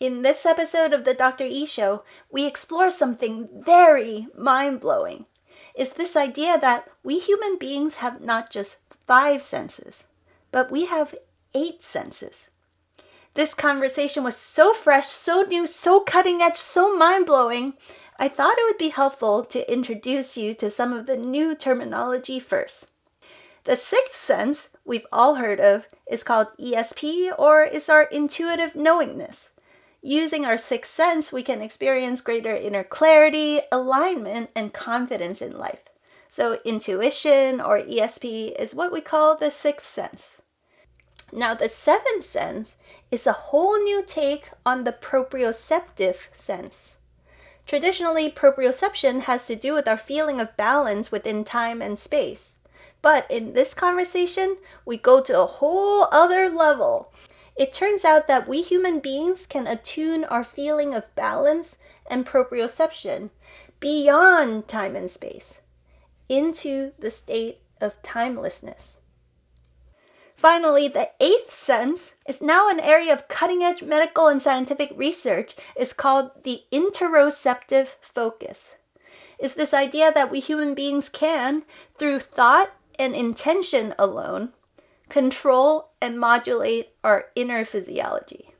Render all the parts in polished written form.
In this episode of the Dr. E Show, we explore something very mind-blowing. It's this idea that we human beings have not just 5 senses, but we have 8 senses. This conversation was so fresh, so new, so cutting edge, so mind-blowing, I thought it would be helpful to introduce you to some of the new terminology first. The 6th sense we've all heard of is called ESP, or is our intuitive knowingness. Using our 6th sense, we can experience greater inner clarity, alignment, and confidence in life. So intuition, or ESP, is what we call the 6th sense. Now, the 7th sense is a whole new take on the proprioceptive sense. Traditionally, proprioception has to do with our feeling of balance within time and space. But in this conversation, we go to a whole other level. It turns out that we human beings can attune our feeling of balance and proprioception beyond time and space, into the state of timelessness. Finally, the 8th sense is now an area of cutting-edge medical and scientific research. It's called the Interoceptive Focus. It's this idea that we human beings can, through thought and intention alone, control and modulate our inner physiology.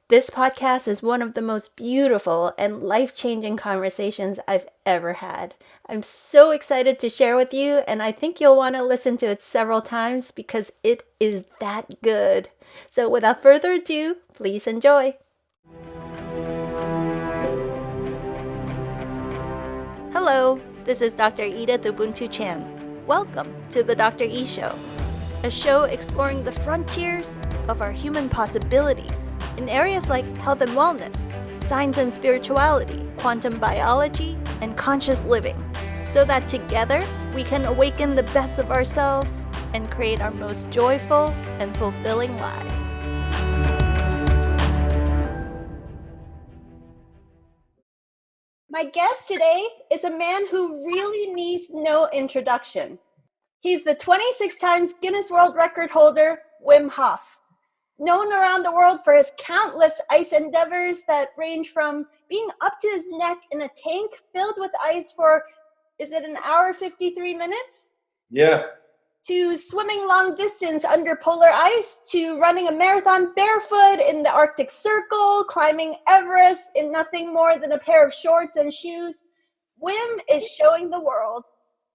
This podcast is one of the most beautiful and life-changing conversations I've ever had. I'm so excited to share with you, and I think you'll want to listen to it several times because it is that good. So without further ado, please enjoy. Hello, this is Dr. Edith Ubuntu Chan. Welcome to the Dr. E Show, a show exploring the frontiers of our human possibilities in areas like health and wellness, science and spirituality, quantum biology, and conscious living, so that together we can awaken the best of ourselves and create our most joyful and fulfilling lives. My guest today is a man who really needs no introduction. He's the 26 times Guinness World Record Holder, Wim Hof. Known around the world for his countless ice endeavors that range from being up to his neck in a tank filled with ice for, is it an hour 53 minutes? Yes. To swimming long distance under polar ice, to running a marathon barefoot in the Arctic Circle, climbing Everest in nothing more than a pair of shorts and shoes, Wim is showing the world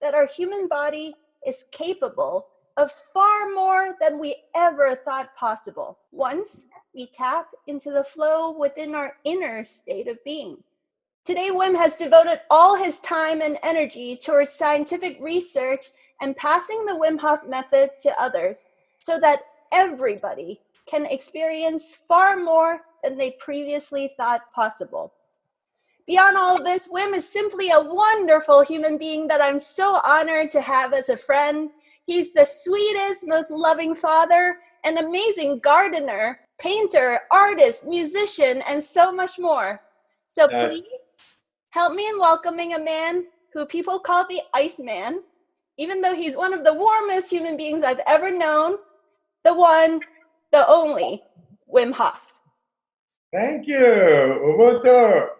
that our human body is capable of far more than we ever thought possible once we tap into the flow within our inner state of being. Today, Wim has devoted all his time and energy towards scientific research and passing the Wim Hof method to others so that everybody can experience far more than they previously thought possible. Beyond all of this, Wim is simply a wonderful human being that I'm so honored to have as a friend. He's the sweetest, most loving father, an amazing gardener, painter, artist, musician, and so much more. So please help me in welcoming a man who people call the Iceman, even though he's one of the warmest human beings I've ever known, the one, the only, Wim Hof. Thank you, Ubuntu.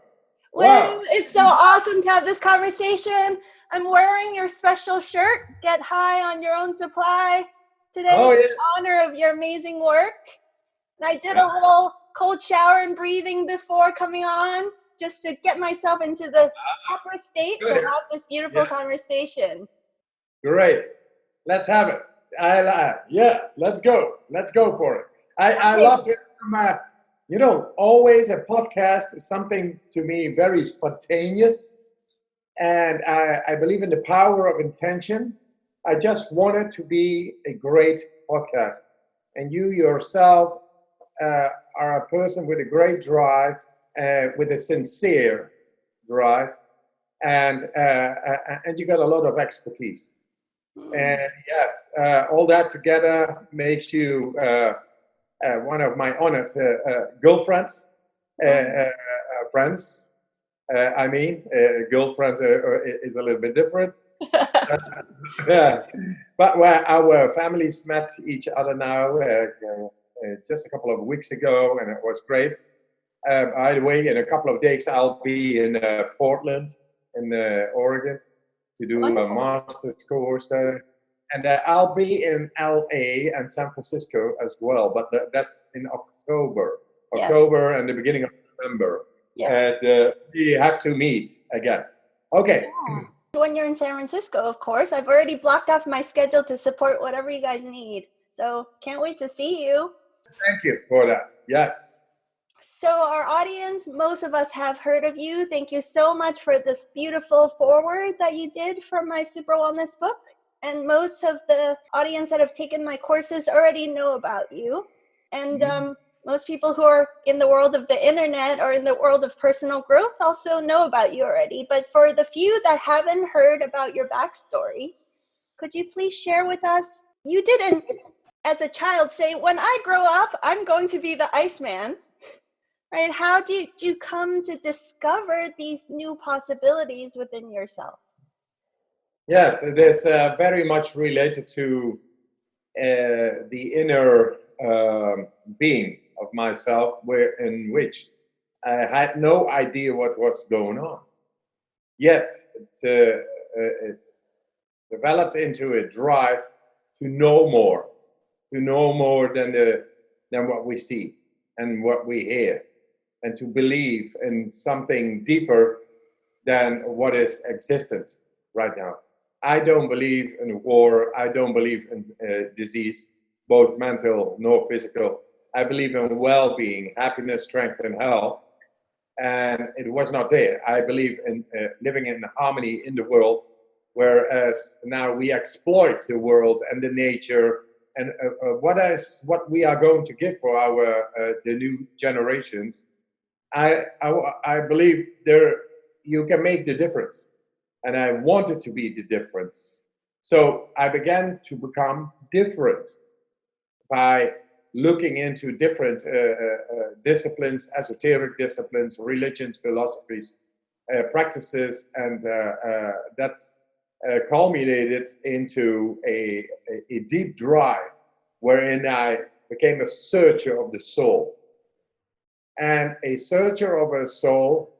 Wim, wow. It's so awesome to have this conversation. I'm wearing your special shirt, Get High on Your Own Supply, today in honor of your amazing work. And I did a little cold shower and breathing before coming on, just to get myself into the proper state to have this beautiful conversation. Great. Let's have it. Let's go. Let's go for it. I love it. Always a podcast is something to me very spontaneous. And I believe in the power of intention. I just want it to be a great podcast. And you yourself are a person with a great drive, with a sincere drive, and you got a lot of expertise. And yes, all that together makes you one of my honored girlfriends, friends. Girlfriends is a little bit different. But where our families met each other now just a couple of weeks ago, and it was great. By the way, in a couple of days, I'll be in Portland, in Oregon, to do a master's course there. And I'll be in LA and San Francisco as well, but that's in October. October and the beginning of November. Yes. And we have to meet again. Okay. Yeah. When you're in San Francisco, of course, I've already blocked off my schedule to support whatever you guys need. So can't wait to see you. Thank you for that. Yes. So our audience, most of us have heard of you. Thank you so much for this beautiful foreword that you did for my Super Wellness book. And most of the audience that have taken my courses already know about you. And most people who are in the world of the internet or in the world of personal growth also know about you already. But for the few that haven't heard about your backstory, could you please share with us? You didn't, as a child, say, when I grow up, I'm going to be the Iceman. Right? How did you come to discover these new possibilities within yourself? Yes, it is very much related to the inner being of myself, in which I had no idea what was going on. Yet it developed into a drive to know more than what we see and what we hear, and to believe in something deeper than what is existent right now. I don't believe in war. I don't believe in disease, both mental nor physical. I believe in well-being, happiness, strength, and health. And it was not there. I believe in living in harmony in the world, whereas now we exploit the world and the nature. And what we are going to give for the new generations. I believe you can make the difference. And I wanted to be the difference. So I began to become different by looking into different disciplines, esoteric disciplines, religions, philosophies, practices, and that's culminated into a deep drive wherein I became a searcher of the soul. And a searcher of a soul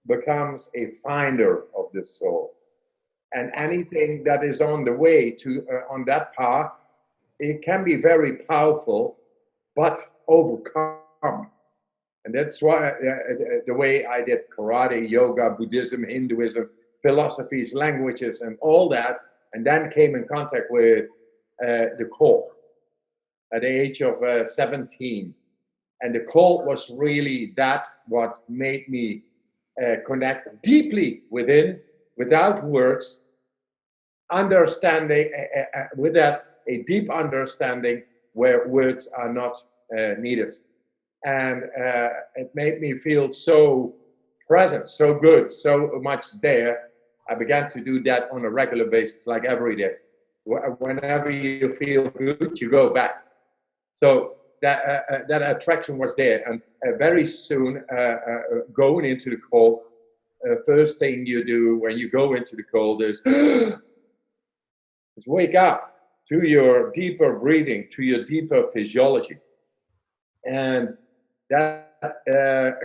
becomes a finder of the soul. And anything that is on the way to on that path, it can be very powerful, but overcome. And that's why the way I did karate, yoga, Buddhism, Hinduism, philosophies, languages, and all that, and then came in contact with the cult at the age of 17. And the cult was really what made me connect deeply within, without words, understanding, with that, a deep understanding where words are not needed. And it made me feel so present, so good, so much there. I began to do that on a regular basis, like every day. Whenever you feel good, you go back. So that attraction was there. And very soon, going into the cold, first thing you do when you go into the cold is wake up to your deeper breathing, to your deeper physiology. And that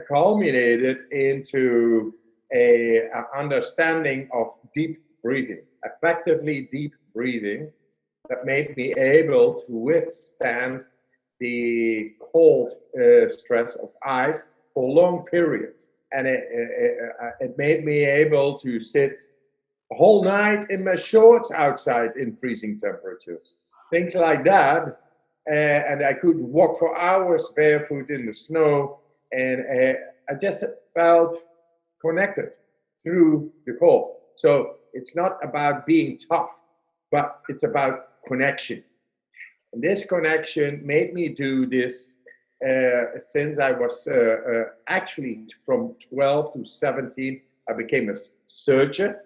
culminated into an understanding of deep breathing, effectively deep breathing, that made me able to withstand the cold stress of ice for long periods. And it made me able to sit a whole night in my shorts outside in freezing temperatures. Things like that. And I could walk for hours barefoot in the snow. And I just felt connected through the cold. So it's not about being tough, but it's about connection. And this connection made me do this since I was actually from 12 to 17. I became a searcher,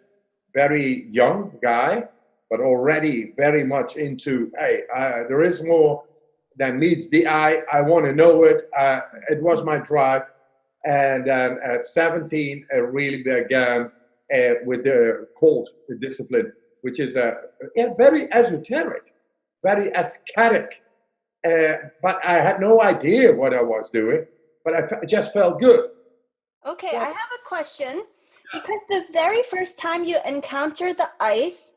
very young guy, but already very much into, hey, there is more than meets the eye. I want to know it. It was my drive. And then at 17, I really began with the cold discipline, which is very esoteric, very ascetic. But I had no idea what I was doing. but I just felt good. Okay, So, I have a question. Because the very first time you encounter the ice,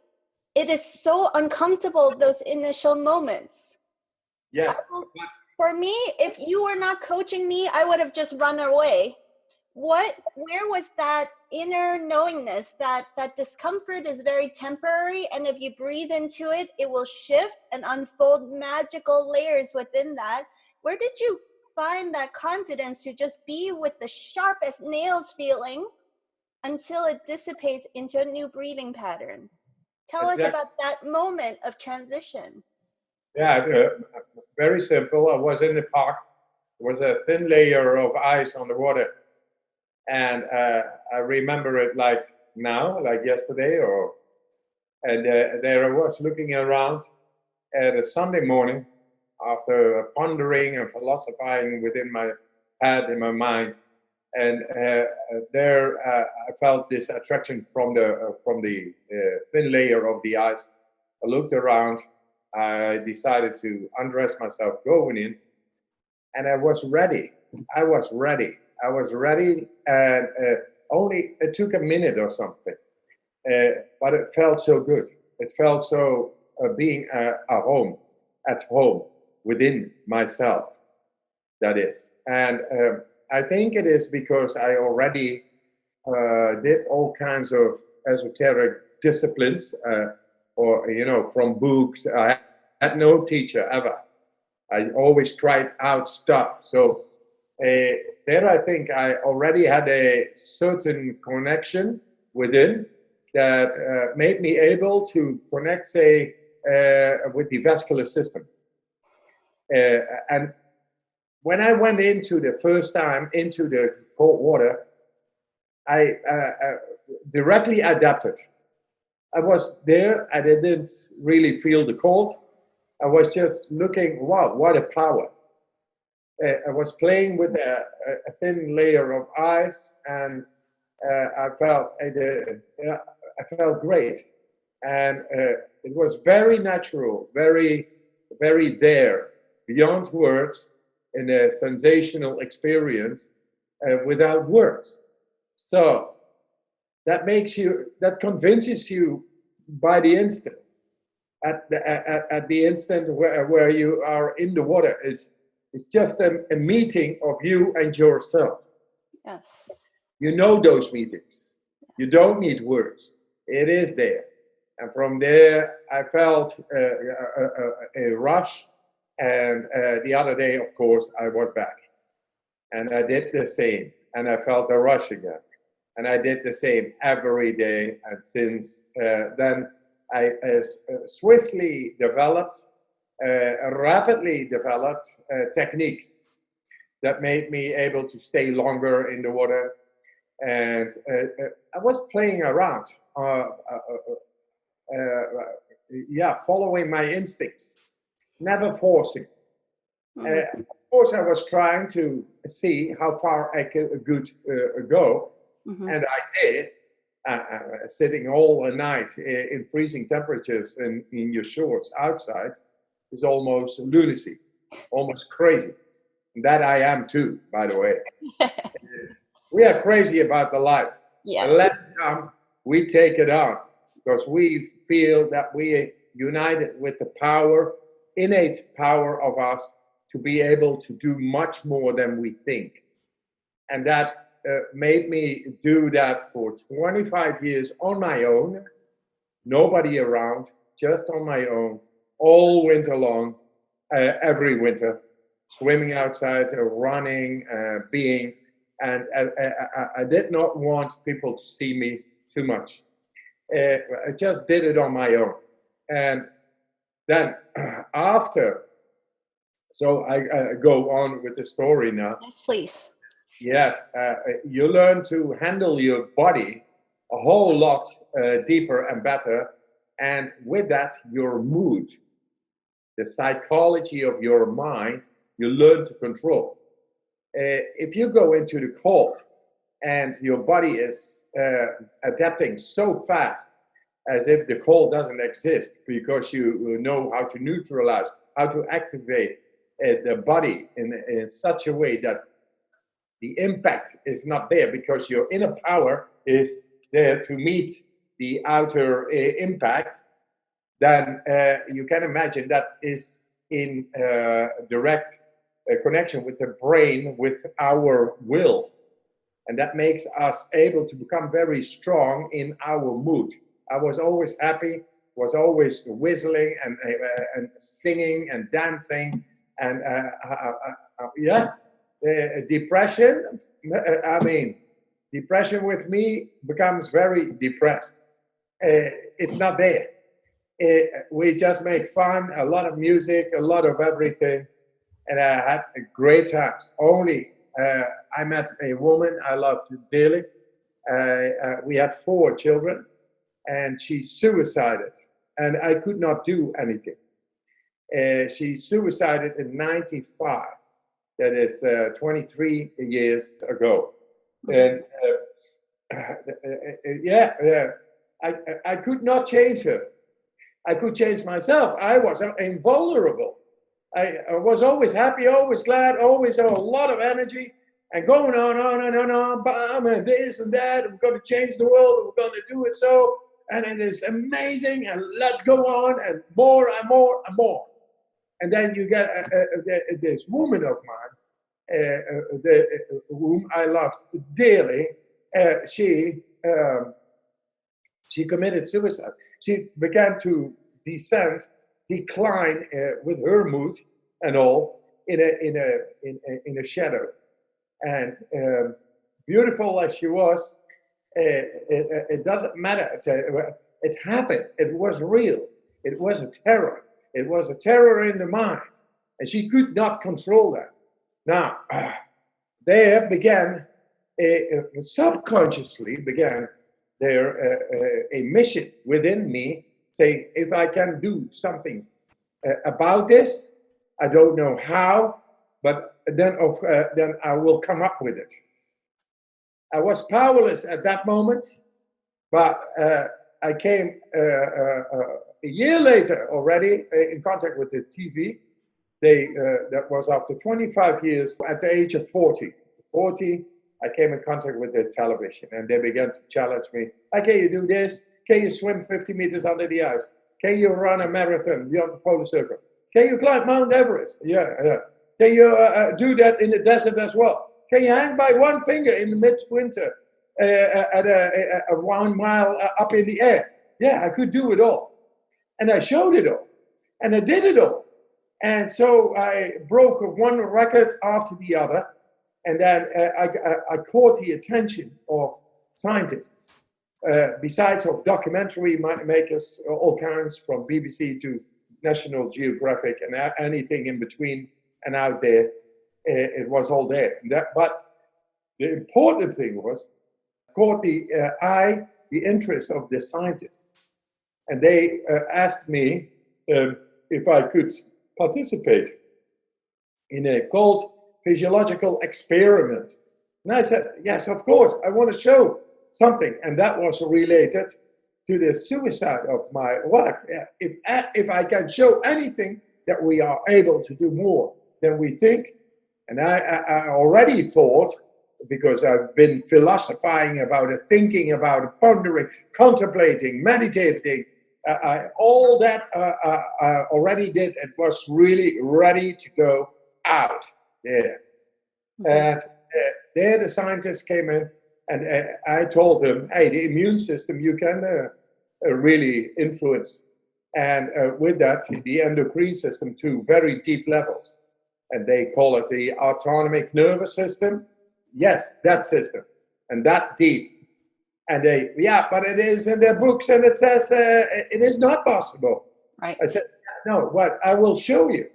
it is so uncomfortable, those initial moments. yes. For me, if you were not coaching me, I would have just run away. Where was that inner knowingness that discomfort is very temporary, and if you breathe into it, it will shift and unfold magical layers within that? Where did you find that confidence to just be with the sharp as nails feeling until it dissipates into a new breathing pattern? Tell us Exactly. about that moment of transition. Yeah, very simple. I was in the park. There was a thin layer of ice on the water. And I remember it like now, like yesterday, and there I was looking around at a Sunday morning after pondering and philosophizing within my head, in my mind. And there I felt this attraction from the thin layer of the ice. I looked around. I decided to undress myself, going in, and I was ready. I was ready. I was ready, and only it took a minute or something, but it felt so good. It felt so being at home within myself. That is, and I think it is because I already did all kinds of esoteric disciplines, or from books. I had no teacher ever. I always tried out stuff. So there, I think I already had a certain connection within that made me able to connect, say, with the vascular system. And when I went into the first time into the cold water, I directly adapted. I was there. I didn't really feel the cold. I was just looking, wow, what a power. I was playing with a thin layer of ice, and I felt great, and it was very natural, very, very there, beyond words, in a sensational experience without words. So that convinces you by the instant. At the instant where you are in the water, it's just a meeting of you and yourself. Yes. You know those meetings. You don't need words. It is there. And from there, I felt a rush. And the other day, of course, I was back. And I did the same. And I felt a rush again. And I did the same every day. And since then, I swiftly developed, rapidly developed techniques that made me able to stay longer in the water. And I was playing around, following my instincts, never forcing. Of course, I was trying to see how far I could go, and I did. Sitting all night in freezing temperatures in your shorts outside is almost lunacy, almost crazy. And that I am too, by the way. We are crazy about the life. Yes. Let it come, we take it on, because we feel that we united with the power, innate power of us to be able to do much more than we think. And that made me do that for 25 years on my own, nobody around, just on my own, all winter long, every winter, swimming outside, running, being, and I did not want people to see me too much. I just did it on my own. And then after, so I go on with the story now. Yes, please. Yes, you learn to handle your body a whole lot deeper and better. And with that, your mood, the psychology of your mind, you learn to control. If you go into the cold and your body is adapting so fast as if the cold doesn't exist, because you know how to neutralize, how to activate the body in such a way that the impact is not there because your inner power is there to meet the outer impact, then you can imagine that is in direct connection with the brain, with our will. And that makes us able to become very strong in our mood. I was always happy, was always whistling and singing and dancing. And depression, depression with me becomes very depressed. It's not there. We just make fun, a lot of music, a lot of everything. And I had great times. Only I met a woman I loved dearly. We had 4 children, and she suicided, and I could not do anything. She suicided in '95. That is 23 years ago. And I could not change her. I could change myself. I was invulnerable. I was always happy, always glad, always had a lot of energy, and going on, bam, and this and that, and we're going to change the world, and we're going to do it so, and it is amazing, and let's go on, and more and more and more. And then you get this woman of mine, whom I loved dearly. She committed suicide. She began to decline with her mood and all in a shadow. And beautiful as she was, it doesn't matter. It happened. It was real. It was a terror. It was a terror in the mind, and she could not control that. Now, there began subconsciously began there a mission within me, saying, if I can do something about this, I don't know how, but then I will come up with it. I was powerless at that moment, but I came a year later already in contact with the TV. That was after 25 years, at the age of 40. I came in contact with the television, and they began to challenge me. Can you do this? Can you swim 50 meters under the ice? Can you run a marathon beyond the polar circle? Can you climb Mount Everest? Yeah. Can you do that in the desert as well? Can you hang by one finger in the midwinter at a 1 mile up in the air? Yeah, I could do it all. And I showed it all. And I did it all. And so I broke one record after the other. And then I caught the attention of scientists, besides of documentary makers, all kinds, from BBC to National Geographic and anything in between and out there. It was all there. But the important thing was, caught the interest of the scientists. And they asked me if I could participate in a cold physiological experiment. And I said, yes, of course, I want to show something. And that was related to the suicide of my wife. If I can show anything, that we are able to do more than we think. And I already thought, because I've been philosophizing about it, thinking about it, pondering, contemplating, meditating, all that I already did, and was really ready to go out there. And there the scientists came in, and I told them, hey, the immune system you can really influence. And with that, the endocrine system to very deep levels. And they call it the autonomic nervous system. Yes, that system. And that deep. And but it is in their books, and it says it is not possible. Right. I said, no, what? I will show you.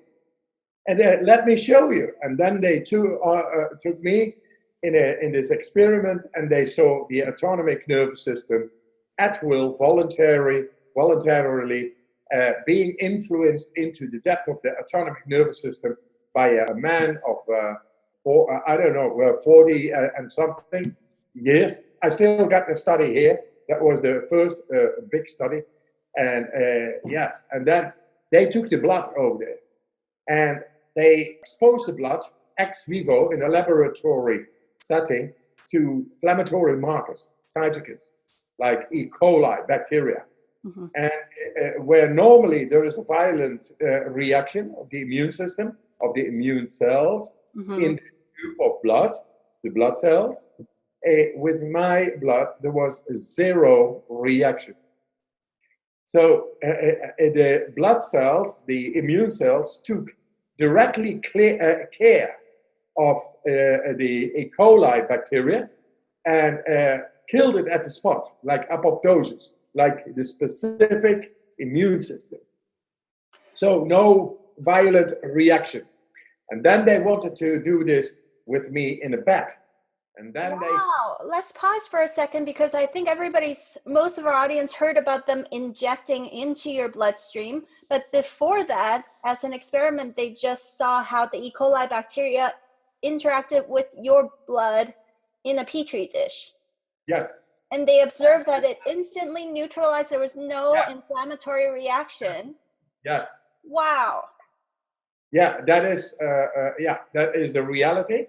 And let me show you. And then they took me in this experiment, and they saw the autonomic nervous system at will, voluntarily being influenced into the depth of the autonomic nervous system by a man of 40 and something years. I still got the study here. That was the first big study. And yes, and then they took the blood over there, and they exposed the blood ex vivo in a laboratory setting to inflammatory markers, cytokines, like E. coli, bacteria. Mm-hmm. And where normally there is a violent reaction of the immune system, of the immune cells Mm-hmm. in the tube of blood, the blood cells, with my blood, there was zero reaction. So the blood cells, the immune cells, took directly care of the E. coli bacteria and killed it at the spot, like apoptosis, like the specific immune system. So no violent reaction. And then they wanted to do this with me in a bed. And then wow. Let's pause for a second, because I think most of our audience heard about them injecting into your bloodstream. But before that, as an experiment, they just saw how the E. coli bacteria interacted with your blood in a petri dish. Yes. And they observed that it instantly neutralized. There was no inflammatory reaction. Yes. Wow. Yeah, that is the reality.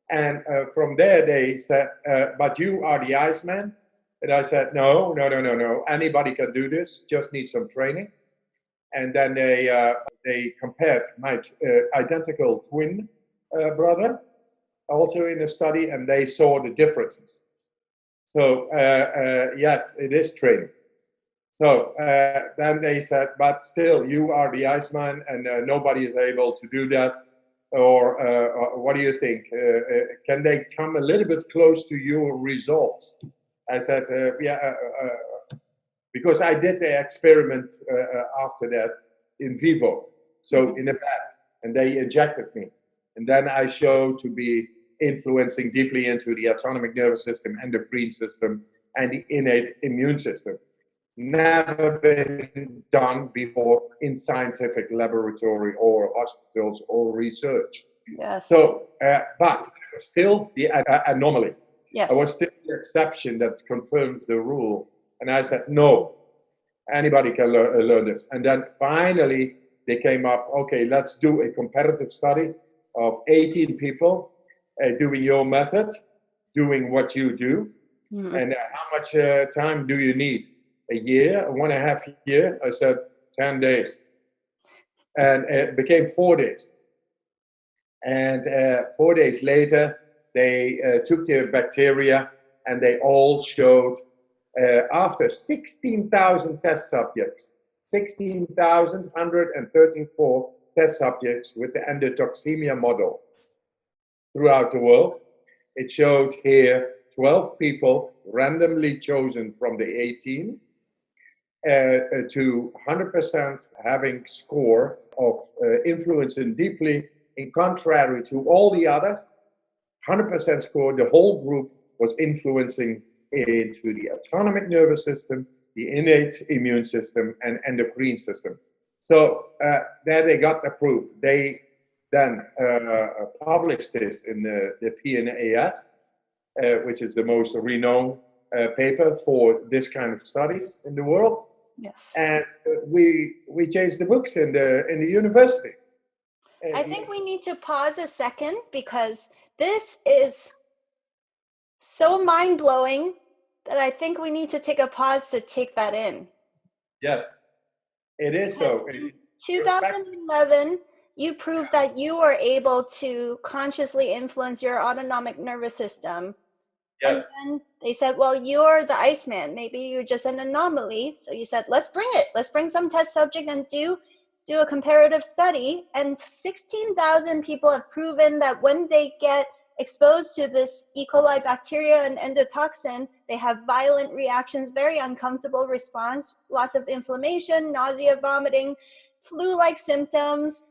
And from there they said, but you are the Iceman. And I said, no. Anybody can do this, just need some training. And then they compared my identical twin brother also in a study, and they saw the differences. So yes, it is training. So then they said, but still, you are the Iceman, and nobody is able to do that. Or what do you think? Can they come a little bit close to your results? I said, because I did the experiment after that in vivo, so in a lab, and they injected me. And then I showed to be influencing deeply into the autonomic nervous system, endocrine system, and the innate immune system. Never been done before in scientific laboratory or hospitals or research. Yes. So, but still the anomaly. Yes. I was still the exception that confirms the rule. And I said, no, anybody can learn this. And then finally they came up, okay, let's do a comparative study of 18 people doing your method, doing what you do. Mm-hmm. And how much time do you need? A year, 1.5 years? I said 10 days. And it became 4 days. And 4 days later, they took the bacteria, and they all showed, after 16,000 test subjects, 16,134 test subjects with the endotoxemia model throughout the world, it showed here 12 people randomly chosen from the 18 to 100% having score of influencing deeply, in contrary to all the others. 100% score, the whole group was influencing into the autonomic nervous system, the innate immune system, and endocrine system. So there they got approved. They then published this in the PNAS, which is the most renowned paper for this kind of studies in the world. Yes. And we changed the books in the university. I think we need to pause a second, because this is so mind-blowing that I think we need to take a pause to take that in. Yes, it is so. In 2011, you proved that you were able to consciously influence your autonomic nervous system. Yes. And then they said, well, you're the Iceman. Maybe you're just an anomaly. So you said, let's bring it. Let's bring some test subject and do a comparative study. And 16,000 people have proven that when they get exposed to this E. coli bacteria and endotoxin, they have violent reactions, very uncomfortable response, lots of inflammation, nausea, vomiting, flu-like symptoms,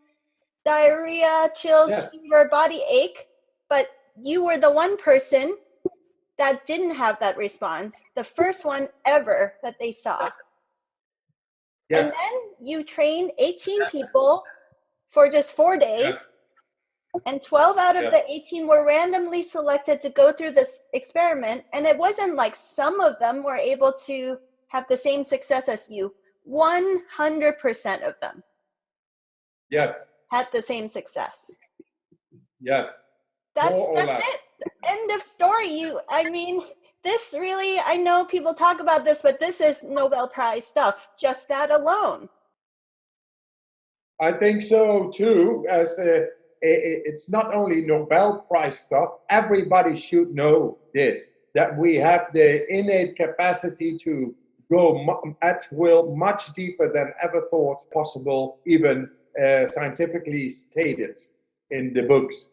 diarrhea, chills, fever, body ache. But you were the one person that didn't have that response, the first one ever that they saw. Yes. And then you trained 18 people for just 4 days, and 12 out of the 18 were randomly selected to go through this experiment. And it wasn't like some of them were able to have the same success as you. 100% of them had the same success. Yes. That's it. End of story. I mean, this really, I know people talk about this, but this is Nobel Prize stuff, just that alone. I think so too. It's not only Nobel Prize stuff. Everybody should know this, that we have the innate capacity to go at will much deeper than ever thought possible, even scientifically stated in the books.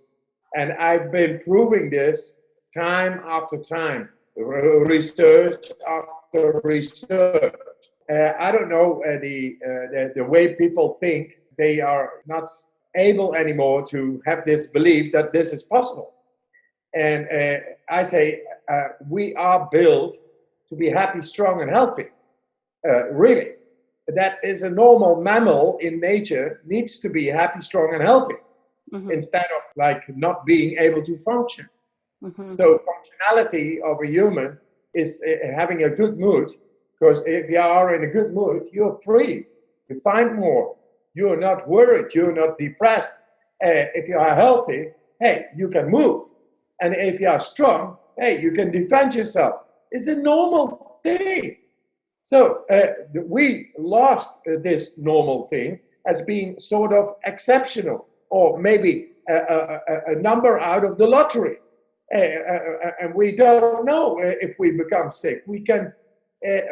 And I've been proving this time after time, research after research. I don't know the way people think. They are not able anymore to have this belief that this is possible. And I say we are built to be happy, strong, and healthy. Really, that is a normal mammal in nature needs to be happy, strong, and healthy. Mm-hmm. Instead of like not being able to function. Mm-hmm. So functionality of a human is having a good mood, because if you are in a good mood, you're free, you find more, you're not worried, you're not depressed. If you are healthy, hey, you can move. And if you are strong, hey, you can defend yourself. It's a normal thing. So we lost this normal thing as being sort of exceptional, or maybe a number out of the lottery. And we don't know if we become sick. We can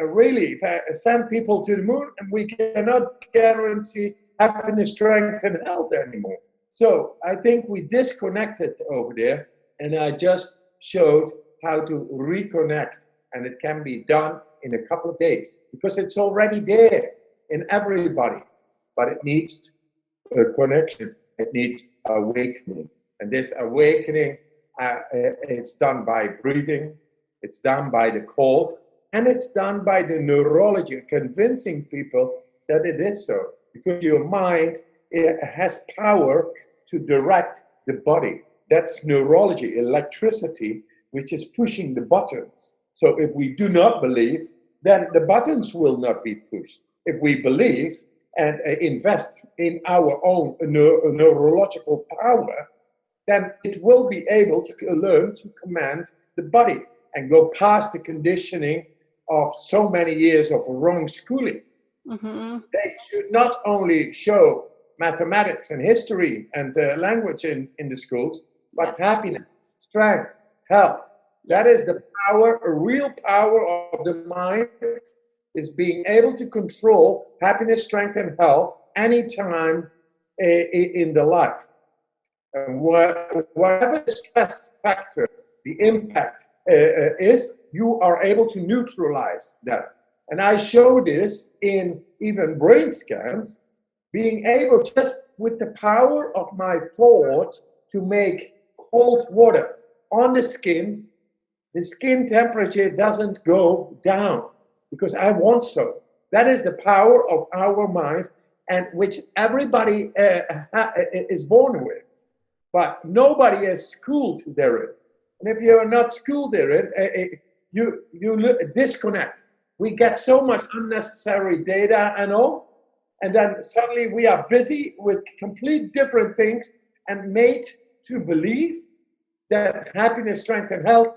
really send people to the moon, and we cannot guarantee happiness, strength, and health anymore. So I think we disconnected over there, and I just showed how to reconnect. And it can be done in a couple of days, because it's already there in everybody. But it needs a connection. It needs awakening. And this awakening, it's done by breathing, it's done by the cold, and it's done by the neurology, convincing people that it is so. Because your mind has power to direct the body. That's neurology, electricity, which is pushing the buttons. So if we do not believe, then the buttons will not be pushed. If we believe and invest in our own neurological power, then it will be able to learn to command the body and go past the conditioning of so many years of wrong schooling. Mm-hmm. They should not only show mathematics and history and language in the schools, but happiness, strength, health. That is the power, a real power of the mind, is being able to control happiness, strength, and health anytime in the life. And whatever the stress factor, the impact is, you are able to neutralize that. And I show this in even brain scans, being able just with the power of my thought to make cold water on the skin temperature doesn't go down because I want so. That is the power of our minds, and which everybody is born with. But nobody is schooled therein. And if you're not schooled therein, you disconnect. We get so much unnecessary data and all, and then suddenly we are busy with complete different things and made to believe that happiness, strength, and health,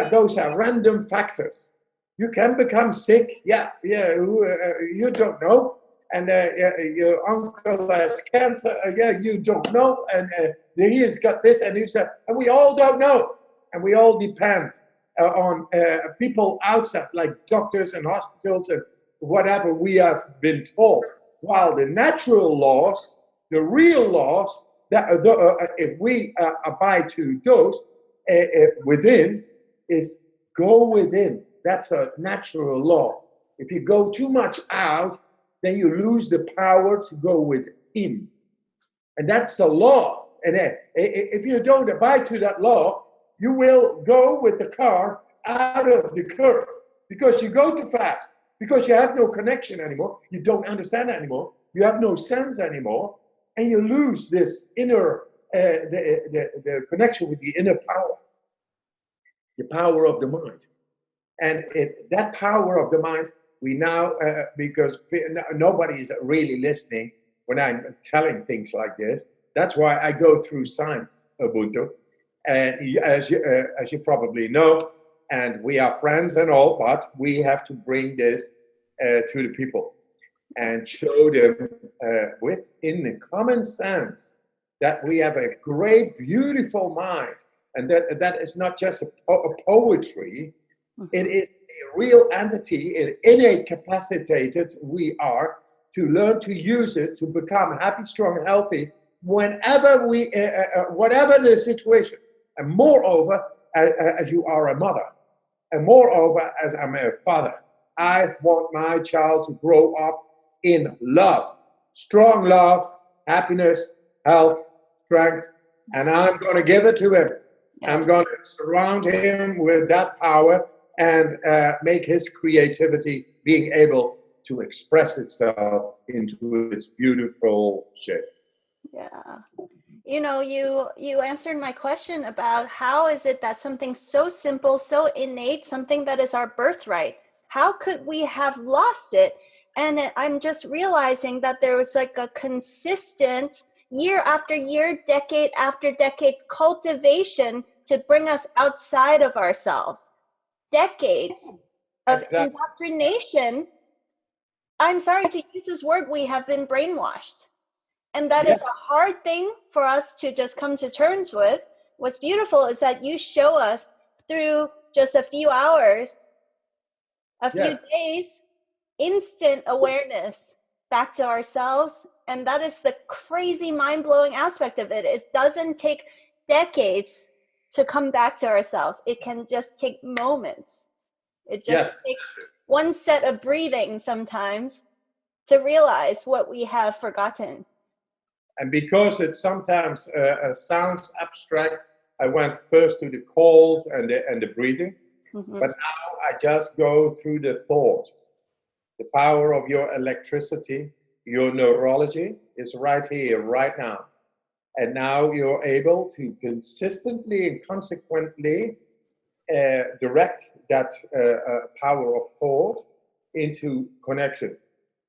those are random factors. You can become sick, you don't know. And your uncle has cancer, you don't know. And he's got this, and and we all don't know. And we all depend on people outside, like doctors and hospitals and whatever we have been told. While the natural laws, the real laws, that if we abide to those within, is go within. That's a natural law. If you go too much out, then you lose the power to go within. And that's the law. And if you don't abide to that law, you will go with the car out of the curve because you go too fast, because you have no connection anymore. You don't understand anymore. You have no sense anymore. And you lose this inner, the connection with the inner power, the power of the mind. And that power of the mind, we now, because nobody is really listening when I'm telling things like this, that's why I go through science, Ubuntu. And as you probably know, and we are friends and all, but we have to bring this to the people and show them within the common sense that we have a great, beautiful mind, and that is not just a poetry. It is a real entity, an innate capacitated we are to learn to use it to become happy, strong, healthy whenever we, whatever the situation. And moreover, as you are a mother, and moreover, as I'm a father, I want my child to grow up in love, strong love, happiness, health, strength, and I'm going to give it to him. Yes. I'm going to surround him with that power and make his creativity being able to express itself into its beautiful shape. Yeah. You know, you answered my question about how is it that something so simple, so innate, something that is our birthright, how could we have lost it? And I'm just realizing that there was like a consistent year after year, decade after decade cultivation to bring us outside of ourselves. Decades of indoctrination. I'm sorry to use this word, we have been brainwashed. And that is a hard thing for us to just come to terms with. What's beautiful is that you show us through just a few hours, a few days, instant awareness back to ourselves. And that is the crazy mind-blowing aspect of it. It doesn't take decades to come back to ourselves. It can just take moments. It just takes one set of breathing sometimes to realize what we have forgotten. And because it sometimes sounds abstract, I went first to the cold and the breathing, but now I just go through the thought. The power of your electricity, your neurology is right here, right now. And now you're able to consistently and consequently direct that power of thought into connection.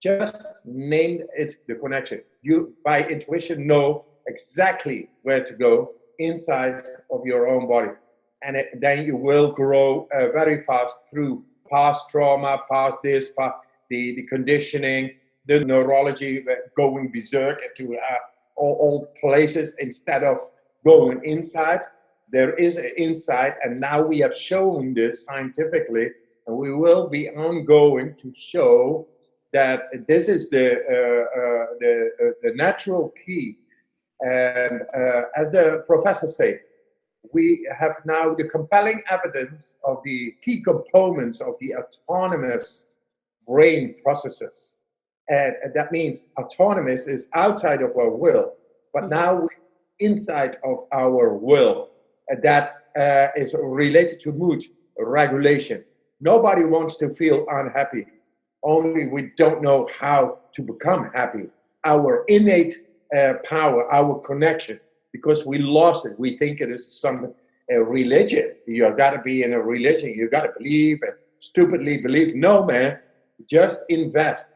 Just name it the connection. You, by intuition, know exactly where to go inside of your own body. And then you will grow very fast through past trauma, past this, past the conditioning, the neurology going berserk into all places instead of going inside. There is an inside, and now we have shown this scientifically, and we will be ongoing to show that this is the natural key. And as the professor said, we have now the compelling evidence of the key components of the autonomous brain processes. And that means autonomous is outside of our will, but now inside of our will. That is related to mood regulation. Nobody wants to feel unhappy. Only we don't know how to become happy. Our innate power, our connection, because we lost it. We think it is some religion. You got to be in a religion. You got to believe and stupidly believe. No, man. Just invest.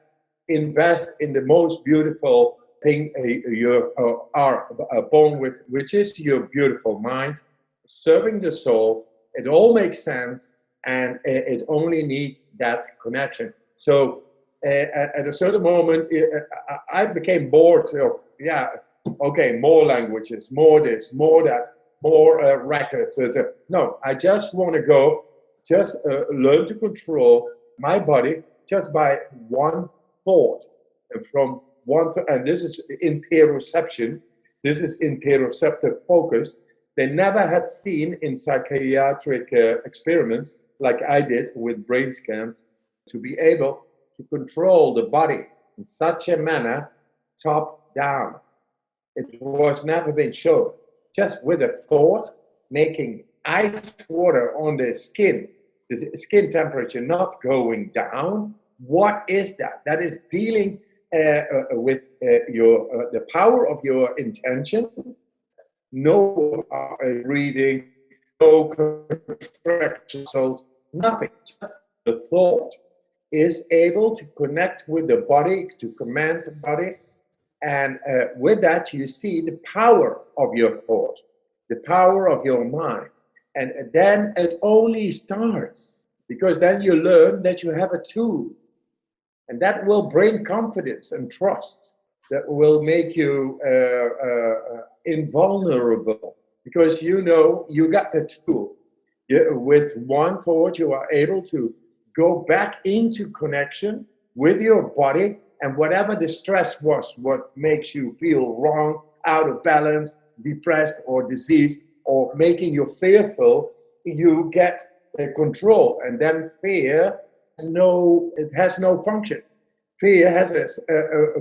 Invest in the most beautiful thing you are born with, which is your beautiful mind, serving the soul. It all makes sense, and it only needs that connection. So at a certain moment, I became bored of, more languages, more this, more that, more records. No, I just want to go, learn to control my body just by one thought. And from one, and this is interoception, this is interoceptive focus. They never had seen in psychiatric experiments, like I did with brain scans, to be able to control the body in such a manner, top down. It was never been shown. Just with a thought, making ice water on the skin temperature not going down. What is that? That is dealing with the power of your intention. No breathing, no contractions, nothing. Just the thought is able to connect with the body, to command the body. And with that, you see the power of your thought. the power of your mind. And then it only starts, because then you learn that you have a tool, and that will bring confidence and trust, that will make you invulnerable, because you know you got the tool. With one thought, you are able to go back into connection with your body, and whatever the stress was, what makes you feel wrong, out of balance, depressed, or diseased, or making you fearful, you get control. And then fear has no function. Fear has a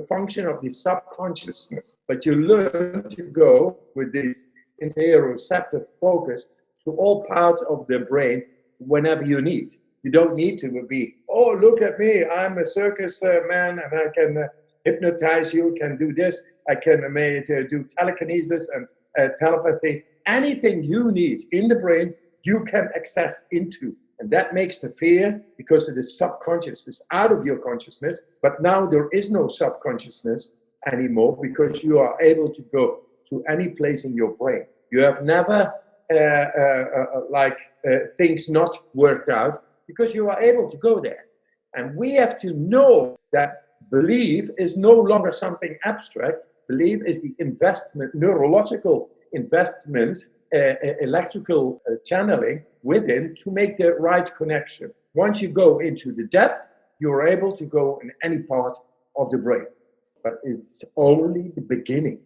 function of the subconsciousness, but you learn to go with this interoceptive focus to all parts of the brain whenever you need. You don't need to be, oh, look at me, I'm a circus man, and I can hypnotize you, can do this, I can do telekinesis and telepathy. Anything you need in the brain, you can access into. And that makes the fear, because it is subconscious, it's out of your consciousness. But now there is no subconsciousness anymore, because you are able to go to any place in your brain. You have never things not worked out, because you are able to go there. And we have to know that belief is no longer something abstract. Belief is the investment, neurological investment, electrical channeling within to make the right connection. Once you go into the depth, you're able to go in any part of the brain. But it's only the beginning.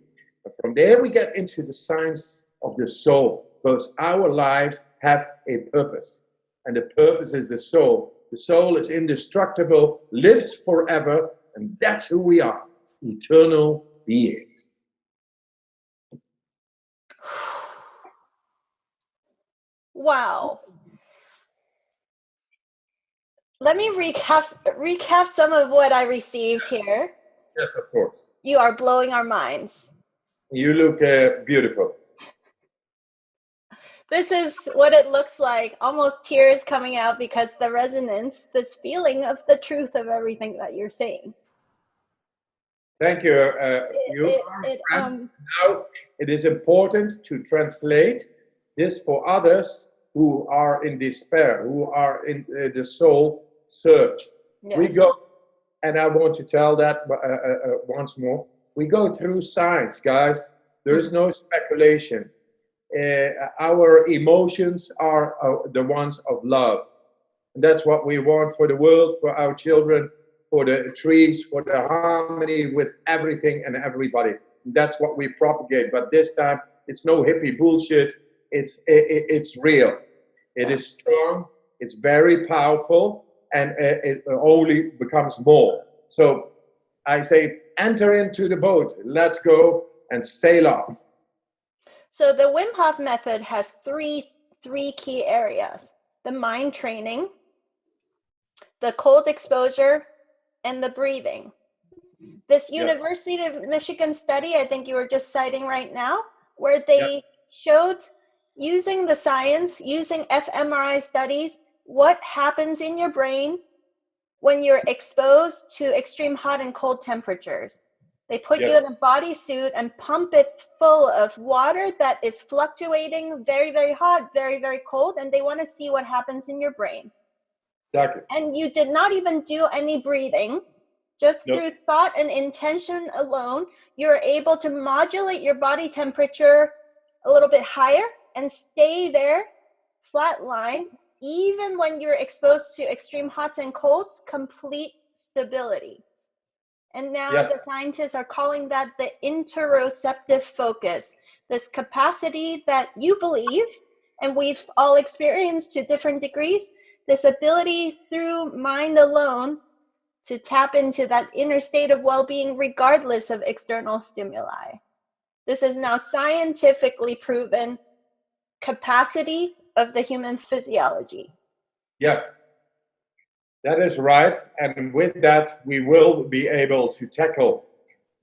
But from there we get into the science of the soul, because our lives have a purpose. And the purpose is the soul. The soul is indestructible, lives forever, and that's who we are, eternal beings. Wow. Let me recap some of what I received here. Yes, of course. You are blowing our minds. You look beautiful. This is what it looks like, almost tears coming out, because the resonance, this feeling of the truth of everything that you're saying. Thank you. Now it is important to translate this for others who are in despair, who are in the soul search. Yes. We go, and I want to tell that once more, we go through science, guys. There is no speculation. Our emotions are the ones of love. And that's what we want for the world, for our children, for the trees, for the harmony with everything and everybody. That's what we propagate. But this time, it's no hippie bullshit. It's real. It is strong. It's very powerful, and it only becomes more. So I say, enter into the boat. Let's go and sail off. So the Wim Hof method has three key areas: the mind training, the cold exposure, and the breathing. This University of Michigan study, I think you were just citing right now, where they showed, using the science, using fMRI studies, what happens in your brain when you're exposed to extreme hot and cold temperatures. They put you in a bodysuit and pump it full of water that is fluctuating, very, very hot, very, very cold, and they want to see what happens in your brain. Exactly. And you did not even do any breathing. Just through thought and intention alone, you're able to modulate your body temperature a little bit higher and stay there, flat line, even when you're exposed to extreme hots and colds, complete stability. And now the scientists are calling that the interoceptive focus, this capacity that you believe, and we've all experienced to different degrees, this ability through mind alone to tap into that inner state of well-being regardless of external stimuli. This is now scientifically proven capacity of the human physiology. Yes, that is right. And with that, we will be able to tackle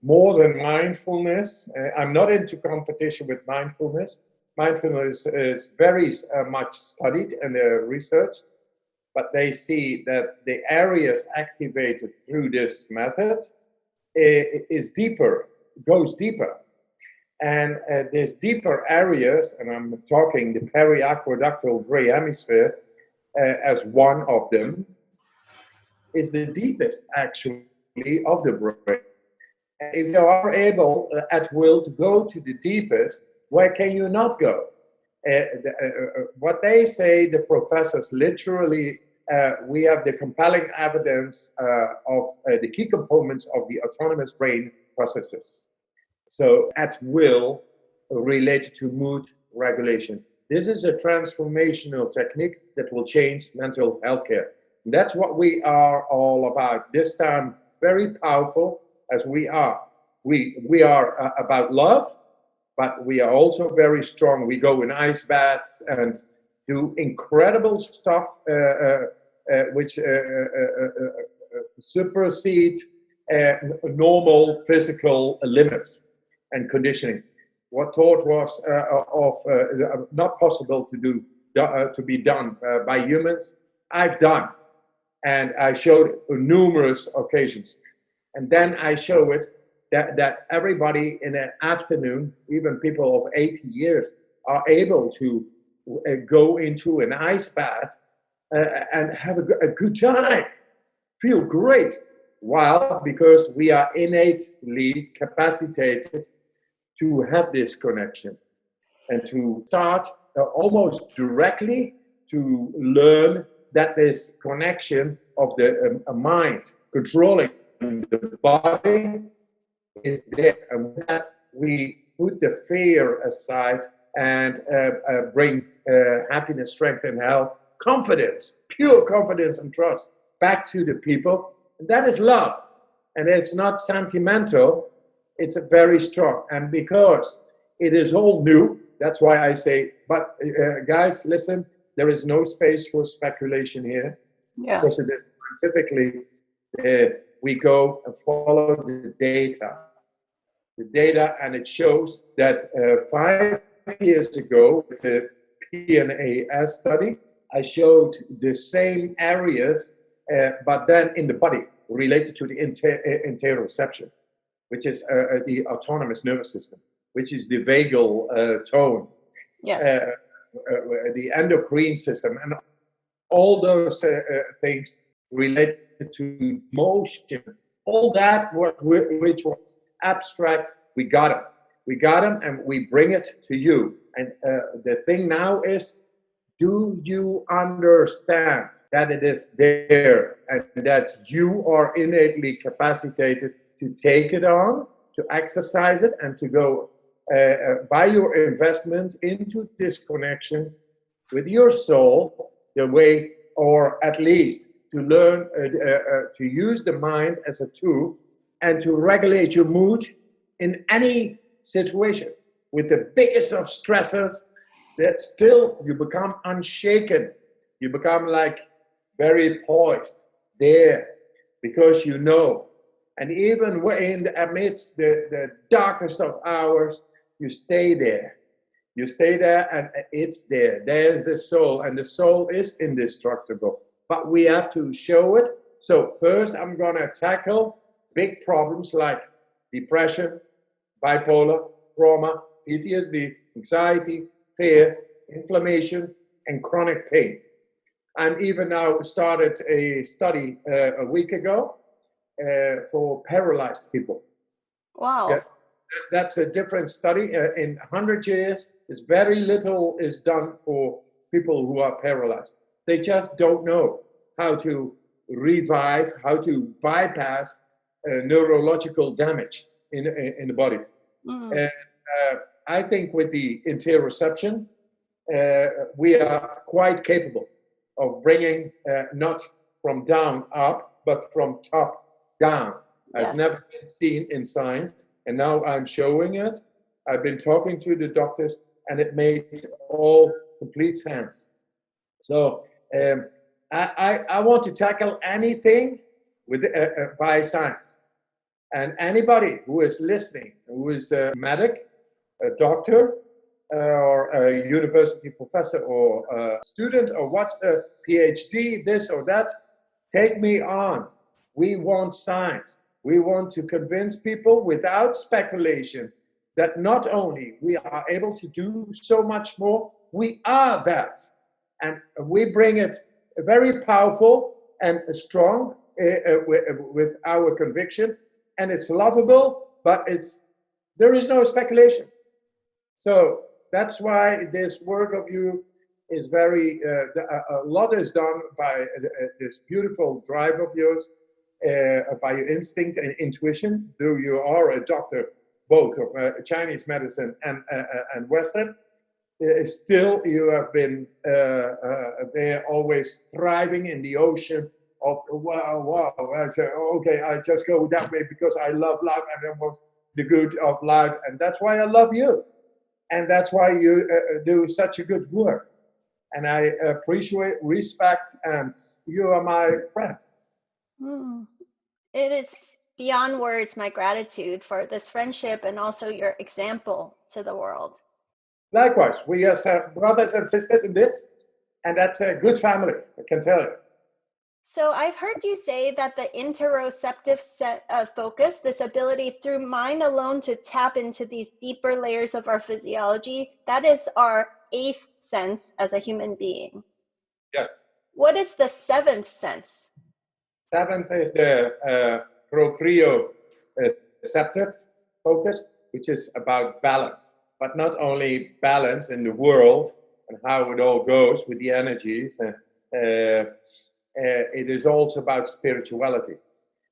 more than mindfulness. I'm not into competition with mindfulness. Mindfulness is very much studied and researched, but they see that the areas activated through this method is deeper, goes deeper. And there's deeper areas, and I'm talking the periaqueductal gray hemisphere as one of them, is the deepest actually of the brain. And if you are able at will to go to the deepest, where can you not go? What they say, the professors, literally, we have the compelling evidence of the key components of the autonomous brain processes. So at will related to mood regulation. This is a transformational technique that will change mental health care. That's what we are all about. This time, very powerful as we are. We are about love, but we are also very strong. We go in ice baths and do incredible stuff which supersedes normal physical limits and conditioning. What thought was not possible to do to be done by humans, I've done, and I showed numerous occasions. And then I show it that everybody in an afternoon, even people of 80 years, are able to go into an ice bath and have a good time, feel great. Why? Because we are innately capacitated to have this connection and to start almost directly to learn that this connection of the mind controlling the body is there. And with that, we put the fear aside and bring happiness, strength, and health, confidence, pure confidence and trust back to the people. And that is love. And it's not sentimental, it's a very strong. And because it is all new, that's why I say, but guys, listen, there is no space for speculation here. Yeah. Because it is scientifically, we go and follow the data. The data, and it shows that 5 years ago, with the PNAS study, I showed the same areas, but then in the body, related to the interoception, which is the autonomous nervous system, which is the vagal tone, Yes. the endocrine system, and all those things related to motion. All that, which was abstract, we got them. We got them, and we bring it to you. And the thing now is, do you understand that it is there and that you are innately capacitated to take it on, to exercise it, and to go by your investment into this connection with your soul, the way, or at least to learn to use the mind as a tool and to regulate your mood in any situation with the biggest of stressors, that still you become unshaken. You become like very poised there because you know. And even in amidst the darkest of hours, you stay there. You stay there and it's there. There's the soul, and the soul is indestructible. But we have to show it. So first I'm gonna tackle big problems like depression, bipolar, trauma, PTSD, anxiety, fear, inflammation, and chronic pain. I'm even now started a study a week ago for paralyzed people. Wow. Yeah, that's a different study. In 100 years, there's very little is done for people who are paralyzed. They just don't know how to revive, how to bypass neurological damage in the body. And I think with the interoception, we are quite capable of bringing not from down up, but from top down. Yes. Has never been seen in science, and now I'm showing it. I've been talking to the doctors, and it made all complete sense. So I want to tackle anything with by science. And anybody who is listening, who is a medic, a doctor, or a university professor, or a student, or what, a PhD, this or that, take me on. We want science. We want to convince people without speculation that not only we are able to do so much more, we are that. And we bring it very powerful and strong with our conviction, and it's lovable, but there is no speculation. So that's why this work of you is very, a lot is done by this beautiful drive of yours, by your instinct and intuition, though you are a doctor both of Chinese medicine and Western. Still, you have been there, always thriving in the ocean of wow. Okay, I just go that way because I love life and I want the good of life, and that's why I love you, and that's why you do such a good work, and I appreciate, respect, and you are my friend. It is beyond words my gratitude for this friendship and also your example to the world. Likewise, we just have brothers and sisters in this, and that's a good family, I can tell you. So I've heard you say that the interoceptive focus, this ability through mind alone to tap into these deeper layers of our physiology, that is our 8th sense as a human being. Yes. What is the 7th sense? 7th is the proprioceptive focus, which is about balance, but not only balance in the world and how it all goes with the energies. It is also about spirituality.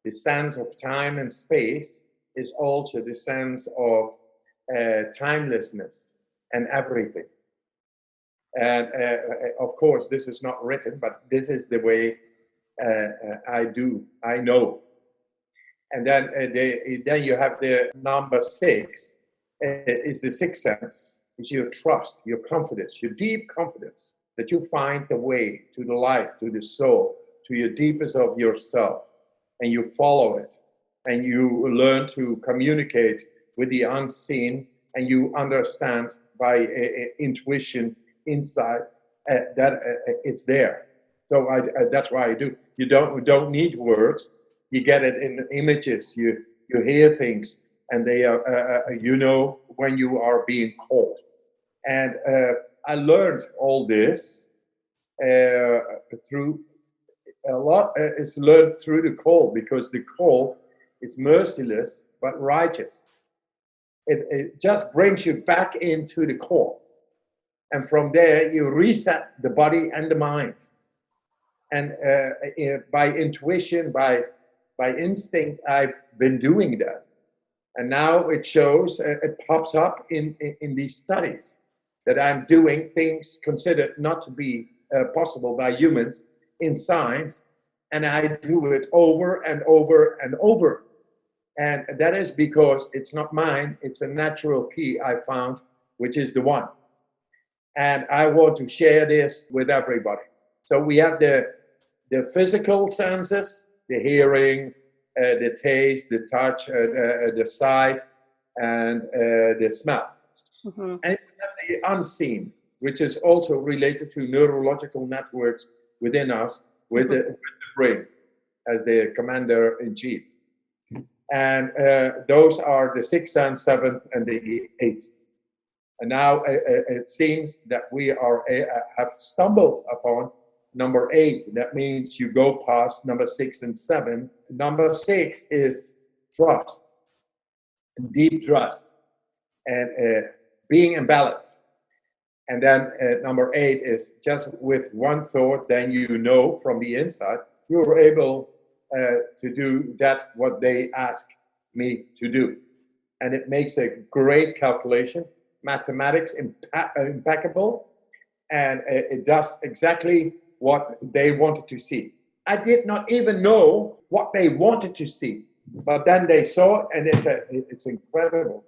The sense of time and space is also the sense of timelessness and everything. And of course, this is not written, but this is the way I know. And then you have the number 6, is the 6th sense, is your trust, your confidence, your deep confidence that you find the way to the light, to the soul, to your deepest of yourself, and you follow it, and you learn to communicate with the unseen, and you understand by intuition, insight, that it's there. So that's why I do. You don't need words. You get it in images. You hear things, and they are when you are being called. And I learned all this through a lot. Is learned through the call, because the call is merciless but righteous. It just brings you back into the call, and from there you reset the body and the mind. And by intuition, by instinct, I've been doing that. And now it shows, it pops up in these studies that I'm doing things considered not to be possible by humans in science. And I do it over and over and over. And that is because it's not mine, it's a natural key I found, which is the one. And I want to share this with everybody. So we have the physical senses, the hearing, the taste, the touch, the sight, and the smell. Mm-hmm. And the unseen, which is also related to neurological networks within us, with the brain as the commander-in-chief. And those are the 6th sense, 7th, and the 8th. And now it seems that we have stumbled upon number 8. That means you go past number 6 and 7. Number 6 is trust, deep trust, and being in balance. And then number 8 is just with one thought, then you know from the inside, you're able to do that what they ask me to do. And it makes a great calculation, mathematics impeccable, and it does exactly what they wanted to see. I did not even know what they wanted to see, but then they saw, and it's incredible.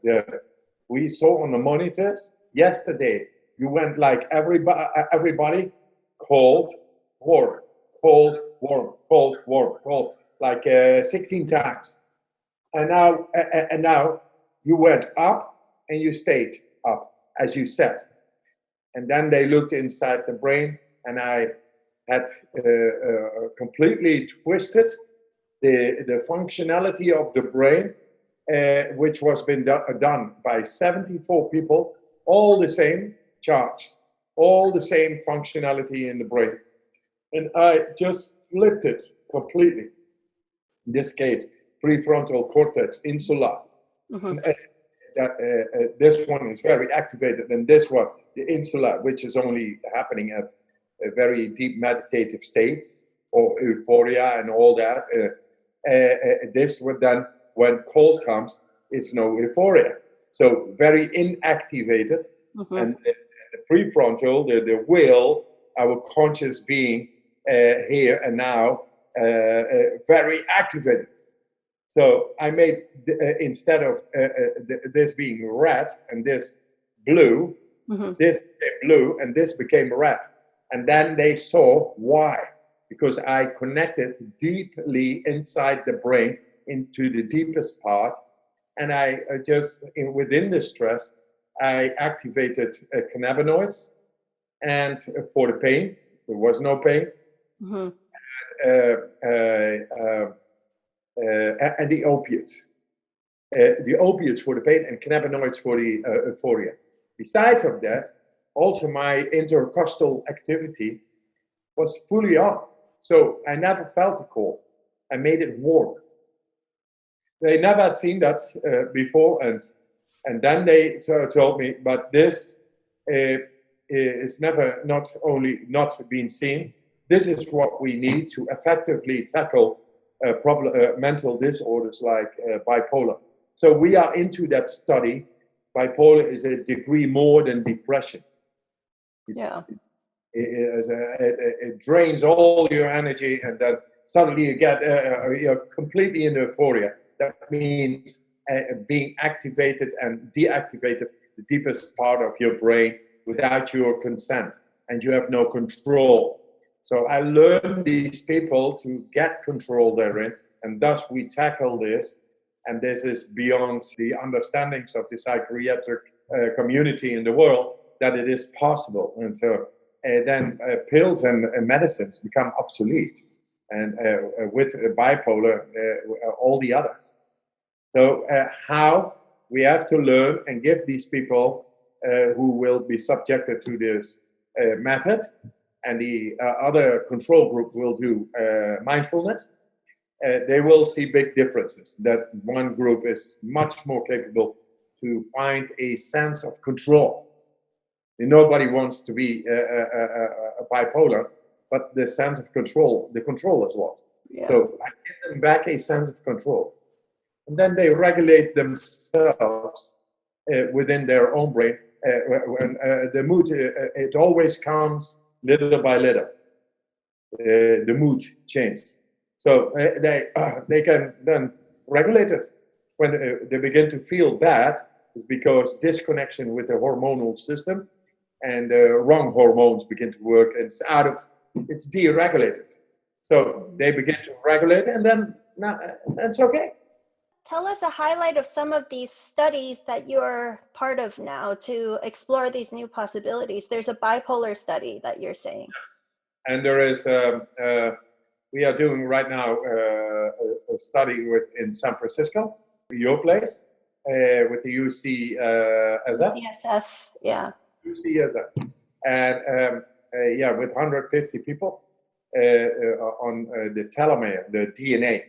We saw on the monitors yesterday, you went like everybody, cold, warm, cold, warm, cold, warm, cold, like 16 times. And now you went up and you stayed up, as you said. And then they looked inside the brain, and I had completely twisted the functionality of the brain which was been done by 74 people, all the same charge, all the same functionality in the brain. And I just flipped it completely. In this case, prefrontal cortex, insula. Mm-hmm. This one is very activated, and this one, the insula, which is only happening at very deep meditative states or euphoria and all that. This would then, when cold comes, is no euphoria. So very inactivated, Mm-hmm. and the prefrontal, the will, our conscious being here and now, very activated. So I made, instead of this being red and this blue, Mm-hmm. this became blue and this became red. And then they saw why. Because I connected deeply inside the brain into the deepest part. And I just, within the stress, I activated cannabinoids. And for the pain, there was no pain. Mm-hmm. And the opiates. The opiates for the pain and cannabinoids for the euphoria. Besides of that, also my intercostal activity was fully on. So I never felt the cold. I made it warm. They never had seen that before, and then they told me, but this is never not only not been seen. This is what we need to effectively tackle mental disorders like bipolar. So we are into that study. Bipolar is a degree more than depression. It drains all your energy, and then suddenly you get you're completely in euphoria. That means being activated and deactivated the deepest part of your brain without your consent, and you have no control. So I learned these people to get control therein, and thus we tackle this. And this is beyond the understandings of the psychiatric community in the world that it is possible. And so then pills and medicines become obsolete, and with bipolar, all the others. So how we have to learn and give these people who will be subjected to this method, and the other control group will do mindfulness. They will see big differences. That one group is much more capable to find a sense of control. Nobody wants to be a bipolar, but the sense of control, the control is lost. Yeah. So I give them back a sense of control. And then they regulate themselves within their own brain. When the mood, it always comes little by little. The mood changes. So they can then regulate it. When they begin to feel bad, it's because disconnection with the hormonal system and wrong hormones begin to work. It's deregulated. So they begin to regulate, and then that's okay. Tell us a highlight of some of these studies that you're part of now to explore these new possibilities. There's a bipolar study that you're saying. And there is, we are doing right now a study in San Francisco, your place, with the UCSF. CSF, yeah. UCSF. And with 150 people on the telomere, the DNA.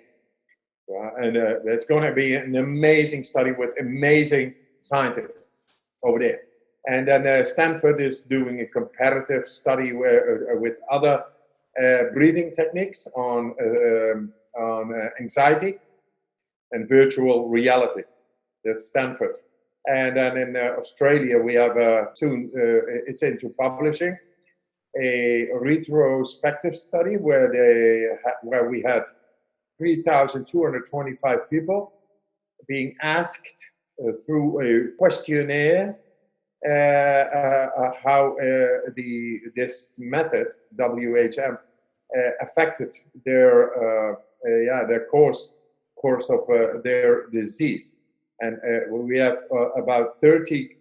And it's going to be an amazing study with amazing scientists over there. And then Stanford is doing a comparative study with other breathing techniques on anxiety and virtual reality. That's Stanford. And then in Australia, we have soon, it's into publishing, a retrospective study where we had 3,225 people being asked through a questionnaire how this method WHM affected their course of their disease, and we have about 30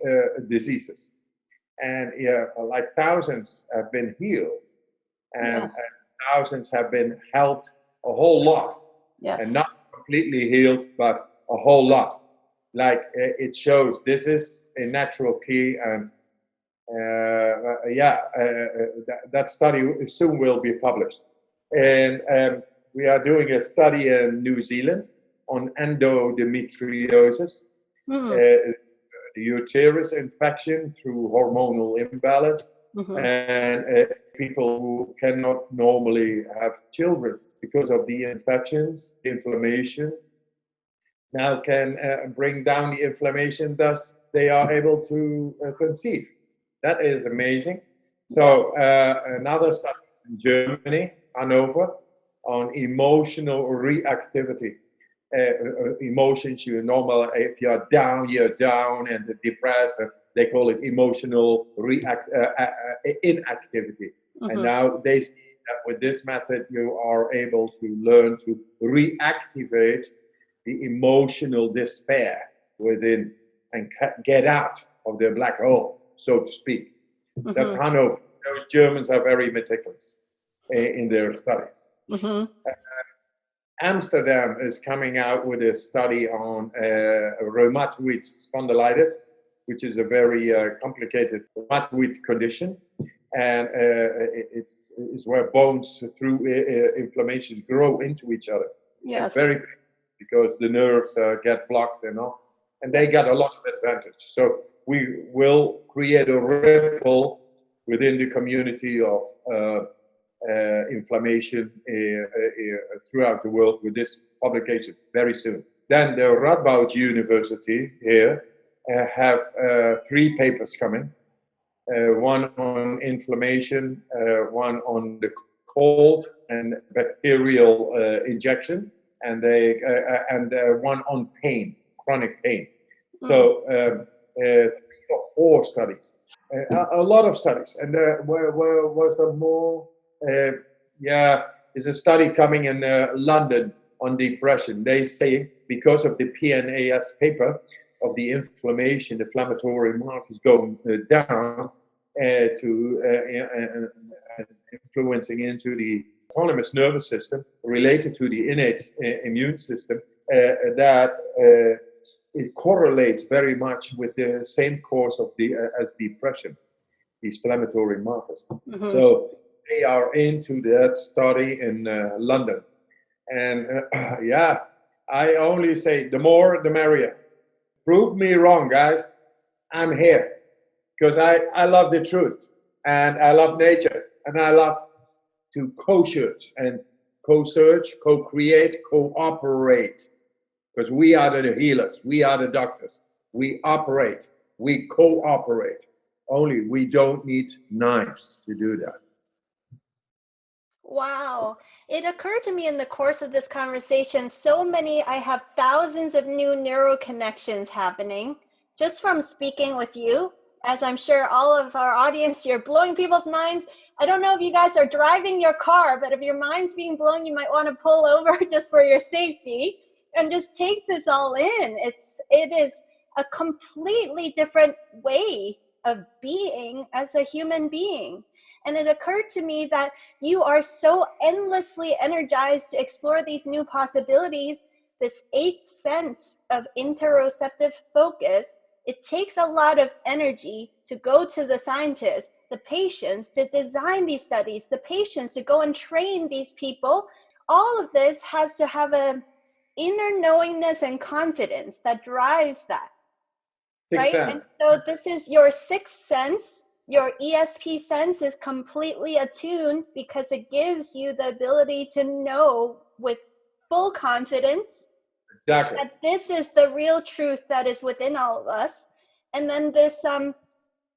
diseases, and like thousands have been healed, and thousands have been helped a whole lot. Yes. And not completely healed, but a whole lot. like it shows this is a natural key, and that study soon will be published. And we are doing a study in New Zealand on endometriosis, the uterus infection through hormonal imbalance, and people who cannot normally have children because of the infections, the inflammation. Now can bring down the inflammation, thus they are able to conceive. That is amazing. So another study in Germany, Hanover, on emotional reactivity. Emotions, you normal, if you're down, and depressed, they call it emotional inactivity. And now they see that with this method, you are able to learn to reactivate the emotional despair within and get out of the black hole, so to speak. That's Hanover. Those Germans are very meticulous in their studies. Amsterdam is coming out with a study on rheumatoid spondylitis, which is a very complicated rheumatoid condition. And it's where bones through inflammation grow into each other. Yes. Very, because the nerves get blocked, and they got a lot of advantage. So we will create a ripple within the community of inflammation throughout the world with this publication very soon. Then the Radboud University here have 3 papers coming. One on inflammation, one on the cold and bacterial injection, and one on pain, chronic pain. So 3 or 4 studies, a lot of studies. And where was there more? There's a study coming in London on depression. They say because of the PNAS paper of the inflammation, the inflammatory markers going down to influencing into the autonomous nervous system related to the innate immune system, that it correlates very much with the same course of as depression, these inflammatory markers. So they are into that study in London. And I only say the more the merrier. Prove me wrong, guys. I'm here because I love the truth, and I love nature, and I love to co-search and co-search, co-create, cooperate, because we are the healers, we are the doctors, we operate, we cooperate. Only we don't need knives to do that. Wow. It occurred to me in the course of this conversation, I have thousands of new neural connections happening just from speaking with you. As I'm sure all of our audience, you're blowing people's minds. I don't know if you guys are driving your car, but if your mind's being blown, you might want to pull over just for your safety and just take this all in. It is a completely different way of being as a human being. And it occurred to me that you are so endlessly energized to explore these new possibilities, this 8th sense of interoceptive focus. It takes a lot of energy to go to the scientists, the patients, to design these studies, the patients to go and train these people. All of this has to have an inner knowingness and confidence that drives that. Right? And so this is your 6th sense. Your ESP sense is completely attuned because it gives you the ability to know with full confidence that this is the real truth that is within all of us. And then this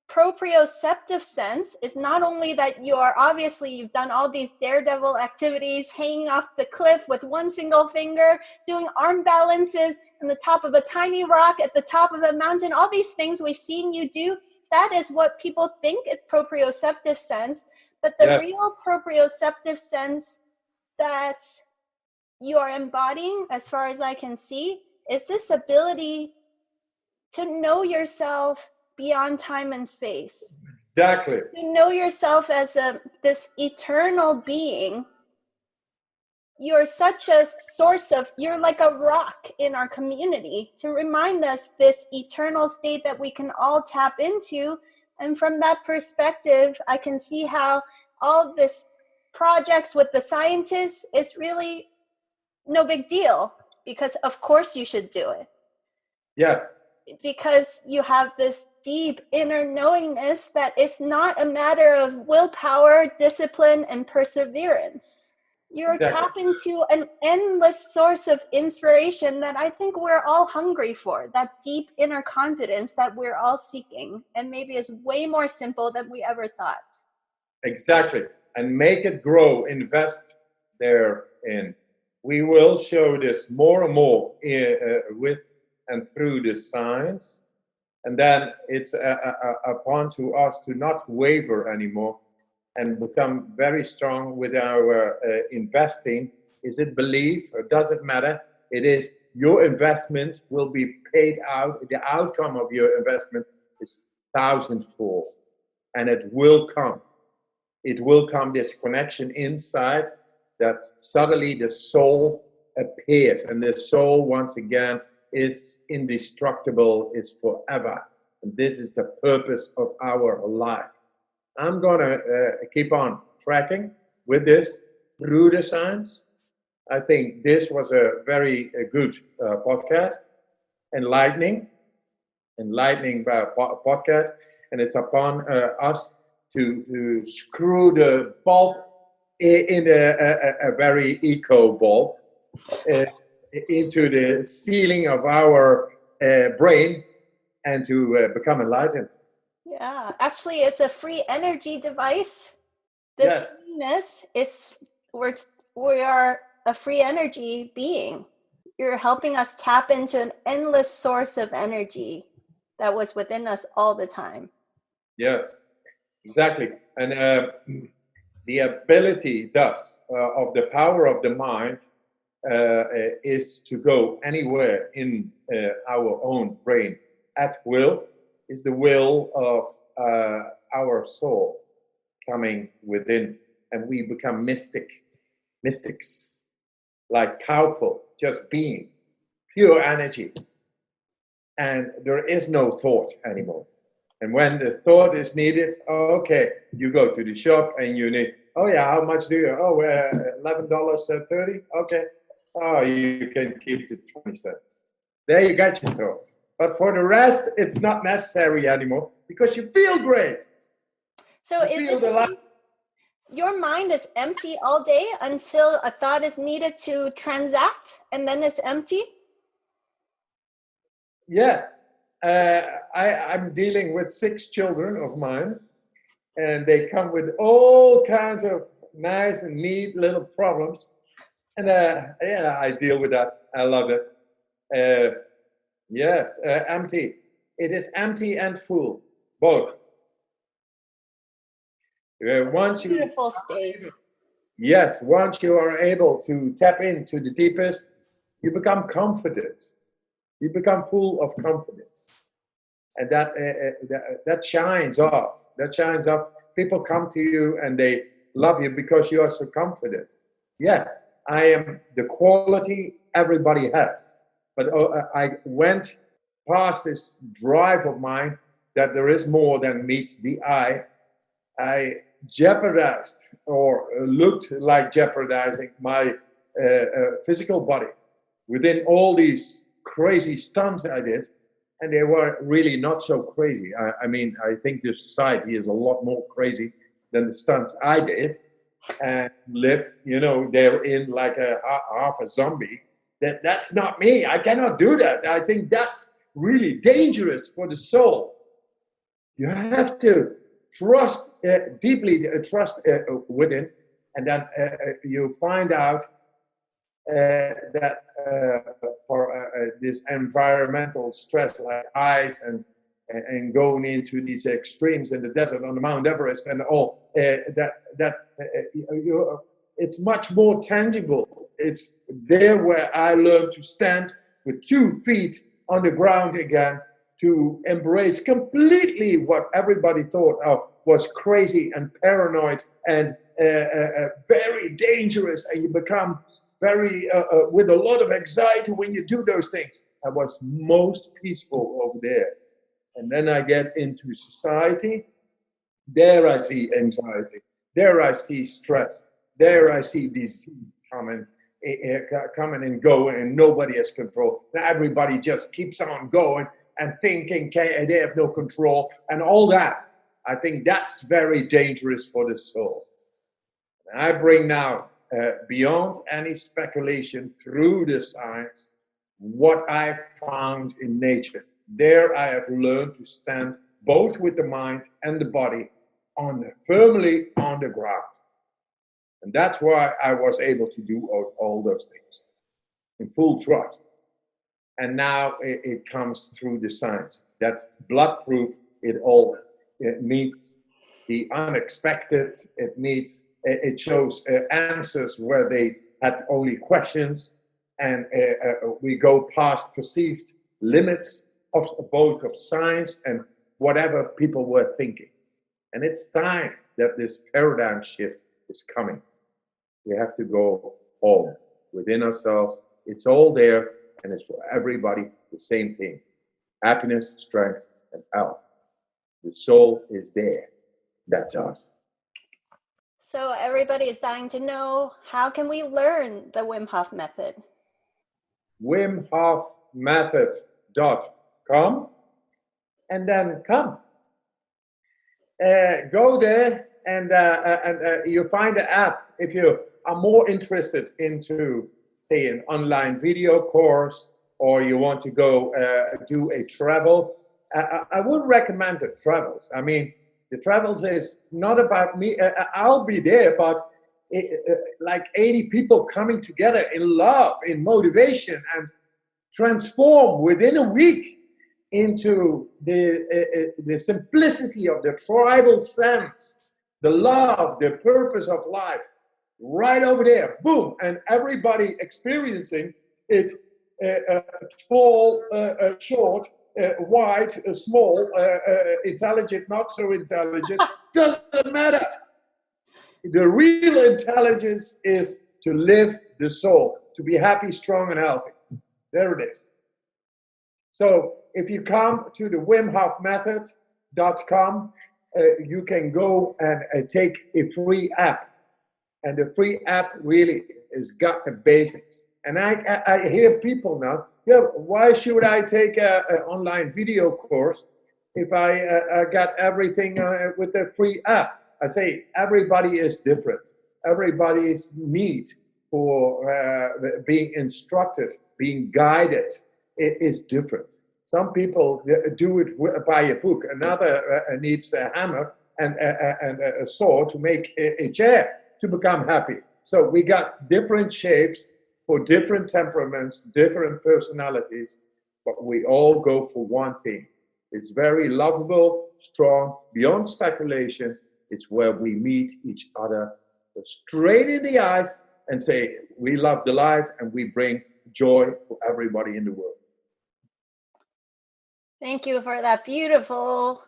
proprioceptive sense is not only that you've done all these daredevil activities, hanging off the cliff with one single finger, doing arm balances on the top of a tiny rock at the top of a mountain, all these things we've seen you do. That is what people think is proprioceptive sense. But the real proprioceptive sense that you are embodying, as far as I can see, is this ability to know yourself beyond time and space. Exactly. To know yourself as this eternal being. you're such a source of, you're like a rock in our community to remind us this eternal state that we can all tap into. And from that perspective, I can see how all this projects with the scientists is really no big deal, because of course you should do it. Yes. Because you have this deep inner knowingness that it's not a matter of willpower, discipline, and perseverance. You're tapping into an endless source of inspiration that I think we're all hungry for, that deep inner confidence that we're all seeking, and maybe is way more simple than we ever thought. Exactly. And make it grow, invest therein. We will show this more and more with and through the science. And then it's upon to us to not waver anymore and become very strong with our investing. Is it belief or does it matter? It is your investment will be paid out. The outcome of your investment is thousandfold, and it will come. It will come, this connection inside, that suddenly the soul appears, and the soul once again is indestructible, is forever. And this is the purpose of our life. I'm going to keep on tracking with this through the science. I think this was a very good podcast, enlightening podcast, and it's upon us to screw the bulb in a very eco bulb into the ceiling of our brain and to become enlightened. Yeah, actually, it's a free energy device. This beingness is, we are a free energy being. You're helping us tap into an endless source of energy that was within us all the time. Yes, exactly. And the ability thus of the power of the mind is to go anywhere in our own brain at will, is the will of our soul coming within, and we become mystics, like powerful, just being, pure energy. And there is no thought anymore. And when the thought is needed, okay, you go to the shop and you need, oh yeah, how much do you? Oh, $11.30. Okay. Oh, you can keep the 20 cents. There you got your thoughts. But for the rest, it's not necessary anymore because you feel great. So is it your mind is empty all day until a thought is needed to transact, and then it's empty? Yes. I'm dealing with 6 children of mine, and they come with all kinds of nice and neat little problems. And yeah, I deal with that. I love it. Yes, empty. It is empty and full, both. Once you, beautiful state. Yes, once you are able to tap into the deepest, you become confident. You become full of confidence, and that shines off. That shines off. People come to you and they love you because you are so confident. Yes, I am the quality everybody has. But I went past this drive of mine that there is more than meets the eye. I jeopardized or looked like jeopardizing my physical body within all these crazy stunts I did. And they were really not so crazy. I mean, I think the society is a lot more crazy than the stunts I did and live, they're in like half a zombie. That's not me. I cannot do that. I think that's really dangerous for the soul. You have to trust deeply, trust within, and then you find out that for this environmental stress like ice and going into these extremes in the desert on the Mount Everest and all it's much more tangible. It's there where I learned to stand with 2 feet on the ground again, to embrace completely what everybody thought of was crazy and paranoid and very dangerous, and you become very with a lot of anxiety when you do those things. I was most peaceful over there. And then I get into society. There I see anxiety. There I see stress. There I see disease coming and going, and nobody has control. And everybody just keeps on going and thinking they have no control and all that. I think that's very dangerous for the soul. And I bring now, beyond any speculation, through the science, what I found in nature. There I have learned to stand both with the mind and the body firmly on the ground. And that's why I was able to do all those things in full trust. And now it comes through the science. That's blood proof. It meets the unexpected. It shows answers where they had only questions. And we go past perceived limits of both of science and whatever people were thinking. And it's time that this paradigm shift is coming. We have to go home within ourselves. It's all there, and it's for everybody the same thing. Happiness, strength, and health. The soul is there. That's us. So everybody is dying to know, how can we learn the Wim Hof method? WimHofMethod.com, and then come. Go there, and you find the app. If you are more interested into, say, an online video course, or you want to go do a travel, I would recommend the travels. I mean, the travels is not about me. I'll be there, but like 80 people coming together in love, in motivation, and transform within a week into the simplicity of the tribal sense, the love, the purpose of life, right over there, boom, and everybody experiencing it, tall, short, wide, small, intelligent, not so intelligent, doesn't matter. The real intelligence is to live the soul, to be happy, strong, and healthy. There it is. So if you come to the WimHofMethod.com, you can go and take a free app. And the free app really has got the basics. And I hear people now, yeah, why should I take an online video course if I got everything with the free app? I say everybody is different. Everybody's need for being instructed, being guided, is different. Some people do it by a book. Another needs a hammer and a saw to make a chair to become happy. So we got different shapes for different temperaments, different personalities, but we all go for one thing. It's very lovable, strong, beyond speculation. It's where we meet each other straight in the eyes and say, we love the life and we bring joy for everybody in the world. Thank you for that beautiful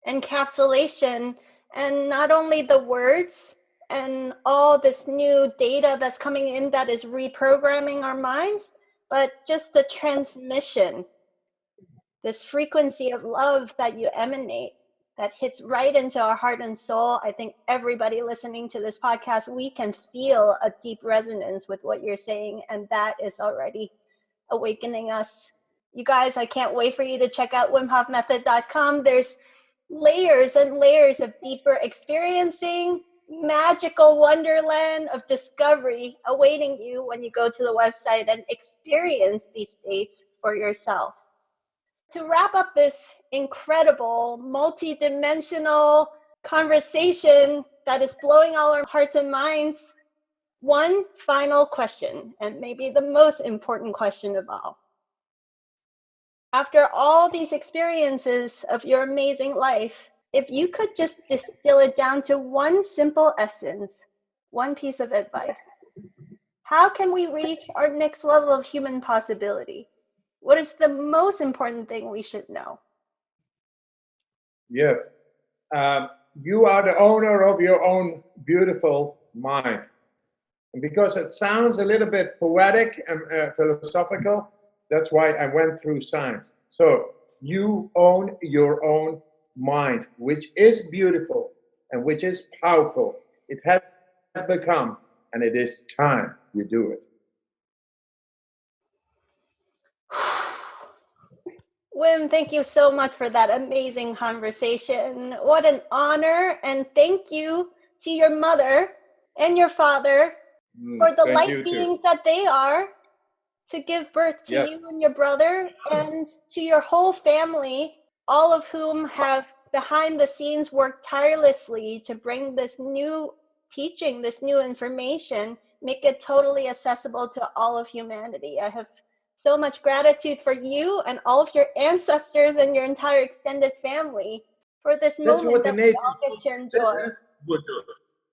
encapsulation. And not only the words and all this new data that's coming in that is reprogramming our minds, but just the transmission, this frequency of love that you emanate that hits right into our heart and soul. I think everybody listening to this podcast, we can feel a deep resonance with what you're saying, and that is already awakening us. You guys, I can't wait for you to check out WimHofMethod.com. There's layers and layers of deeper experiencing, magical wonderland of discovery awaiting you when you go to the website and experience these states for yourself. To wrap up this incredible, multi-dimensional conversation that is blowing all our hearts and minds, one final question, and maybe the most important question of all. After all these experiences of your amazing life, if you could just distill it down to one simple essence, one piece of advice, how can we reach our next level of human possibility? What is the most important thing we should know? Yes. You are the owner of your own beautiful mind. And because it sounds a little bit poetic and philosophical, that's why I went through science. So you own your own mind, which is beautiful and which is powerful. It has become, and it is time you do it. Wim, thank you so much for that amazing conversation. What an honor, and thank you to your mother and your father for the light beings that they are to give birth to you and your brother, and to your whole family, all of whom have behind the scenes worked tirelessly to bring this new teaching, this new information, make it totally accessible to all of humanity. I have so much gratitude for you and all of your ancestors and your entire extended family for this moment that we all get to enjoy.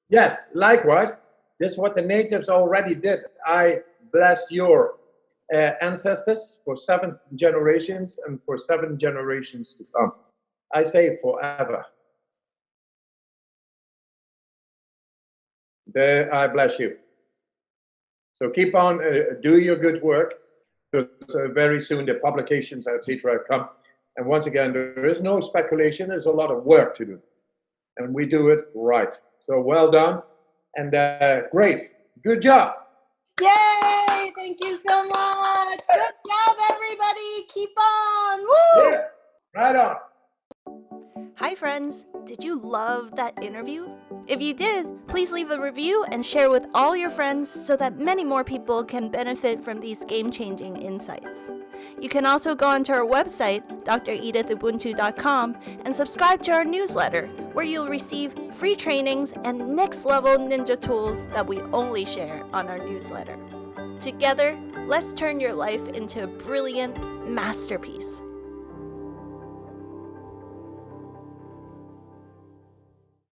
Yes, likewise. This is what the natives already did. I bless your ancestors for 7 generations and for 7 generations to come. I say forever. I bless you. So keep on, do your good work. So very soon the publications, etc., come. And once again, there is no speculation. There's a lot of work to do, and we do it right. So well done, and great, good job. Yay! Thank you so much. Good job, everybody. Keep on. Woo! Yeah, right on. Hi, friends. Did you love that interview? If you did, please leave a review and share with all your friends so that many more people can benefit from these game-changing insights. You can also go onto our website, dredithubuntu.com, and subscribe to our newsletter, where you'll receive free trainings and next-level ninja tools that we only share on our newsletter. Together, let's turn your life into a brilliant masterpiece.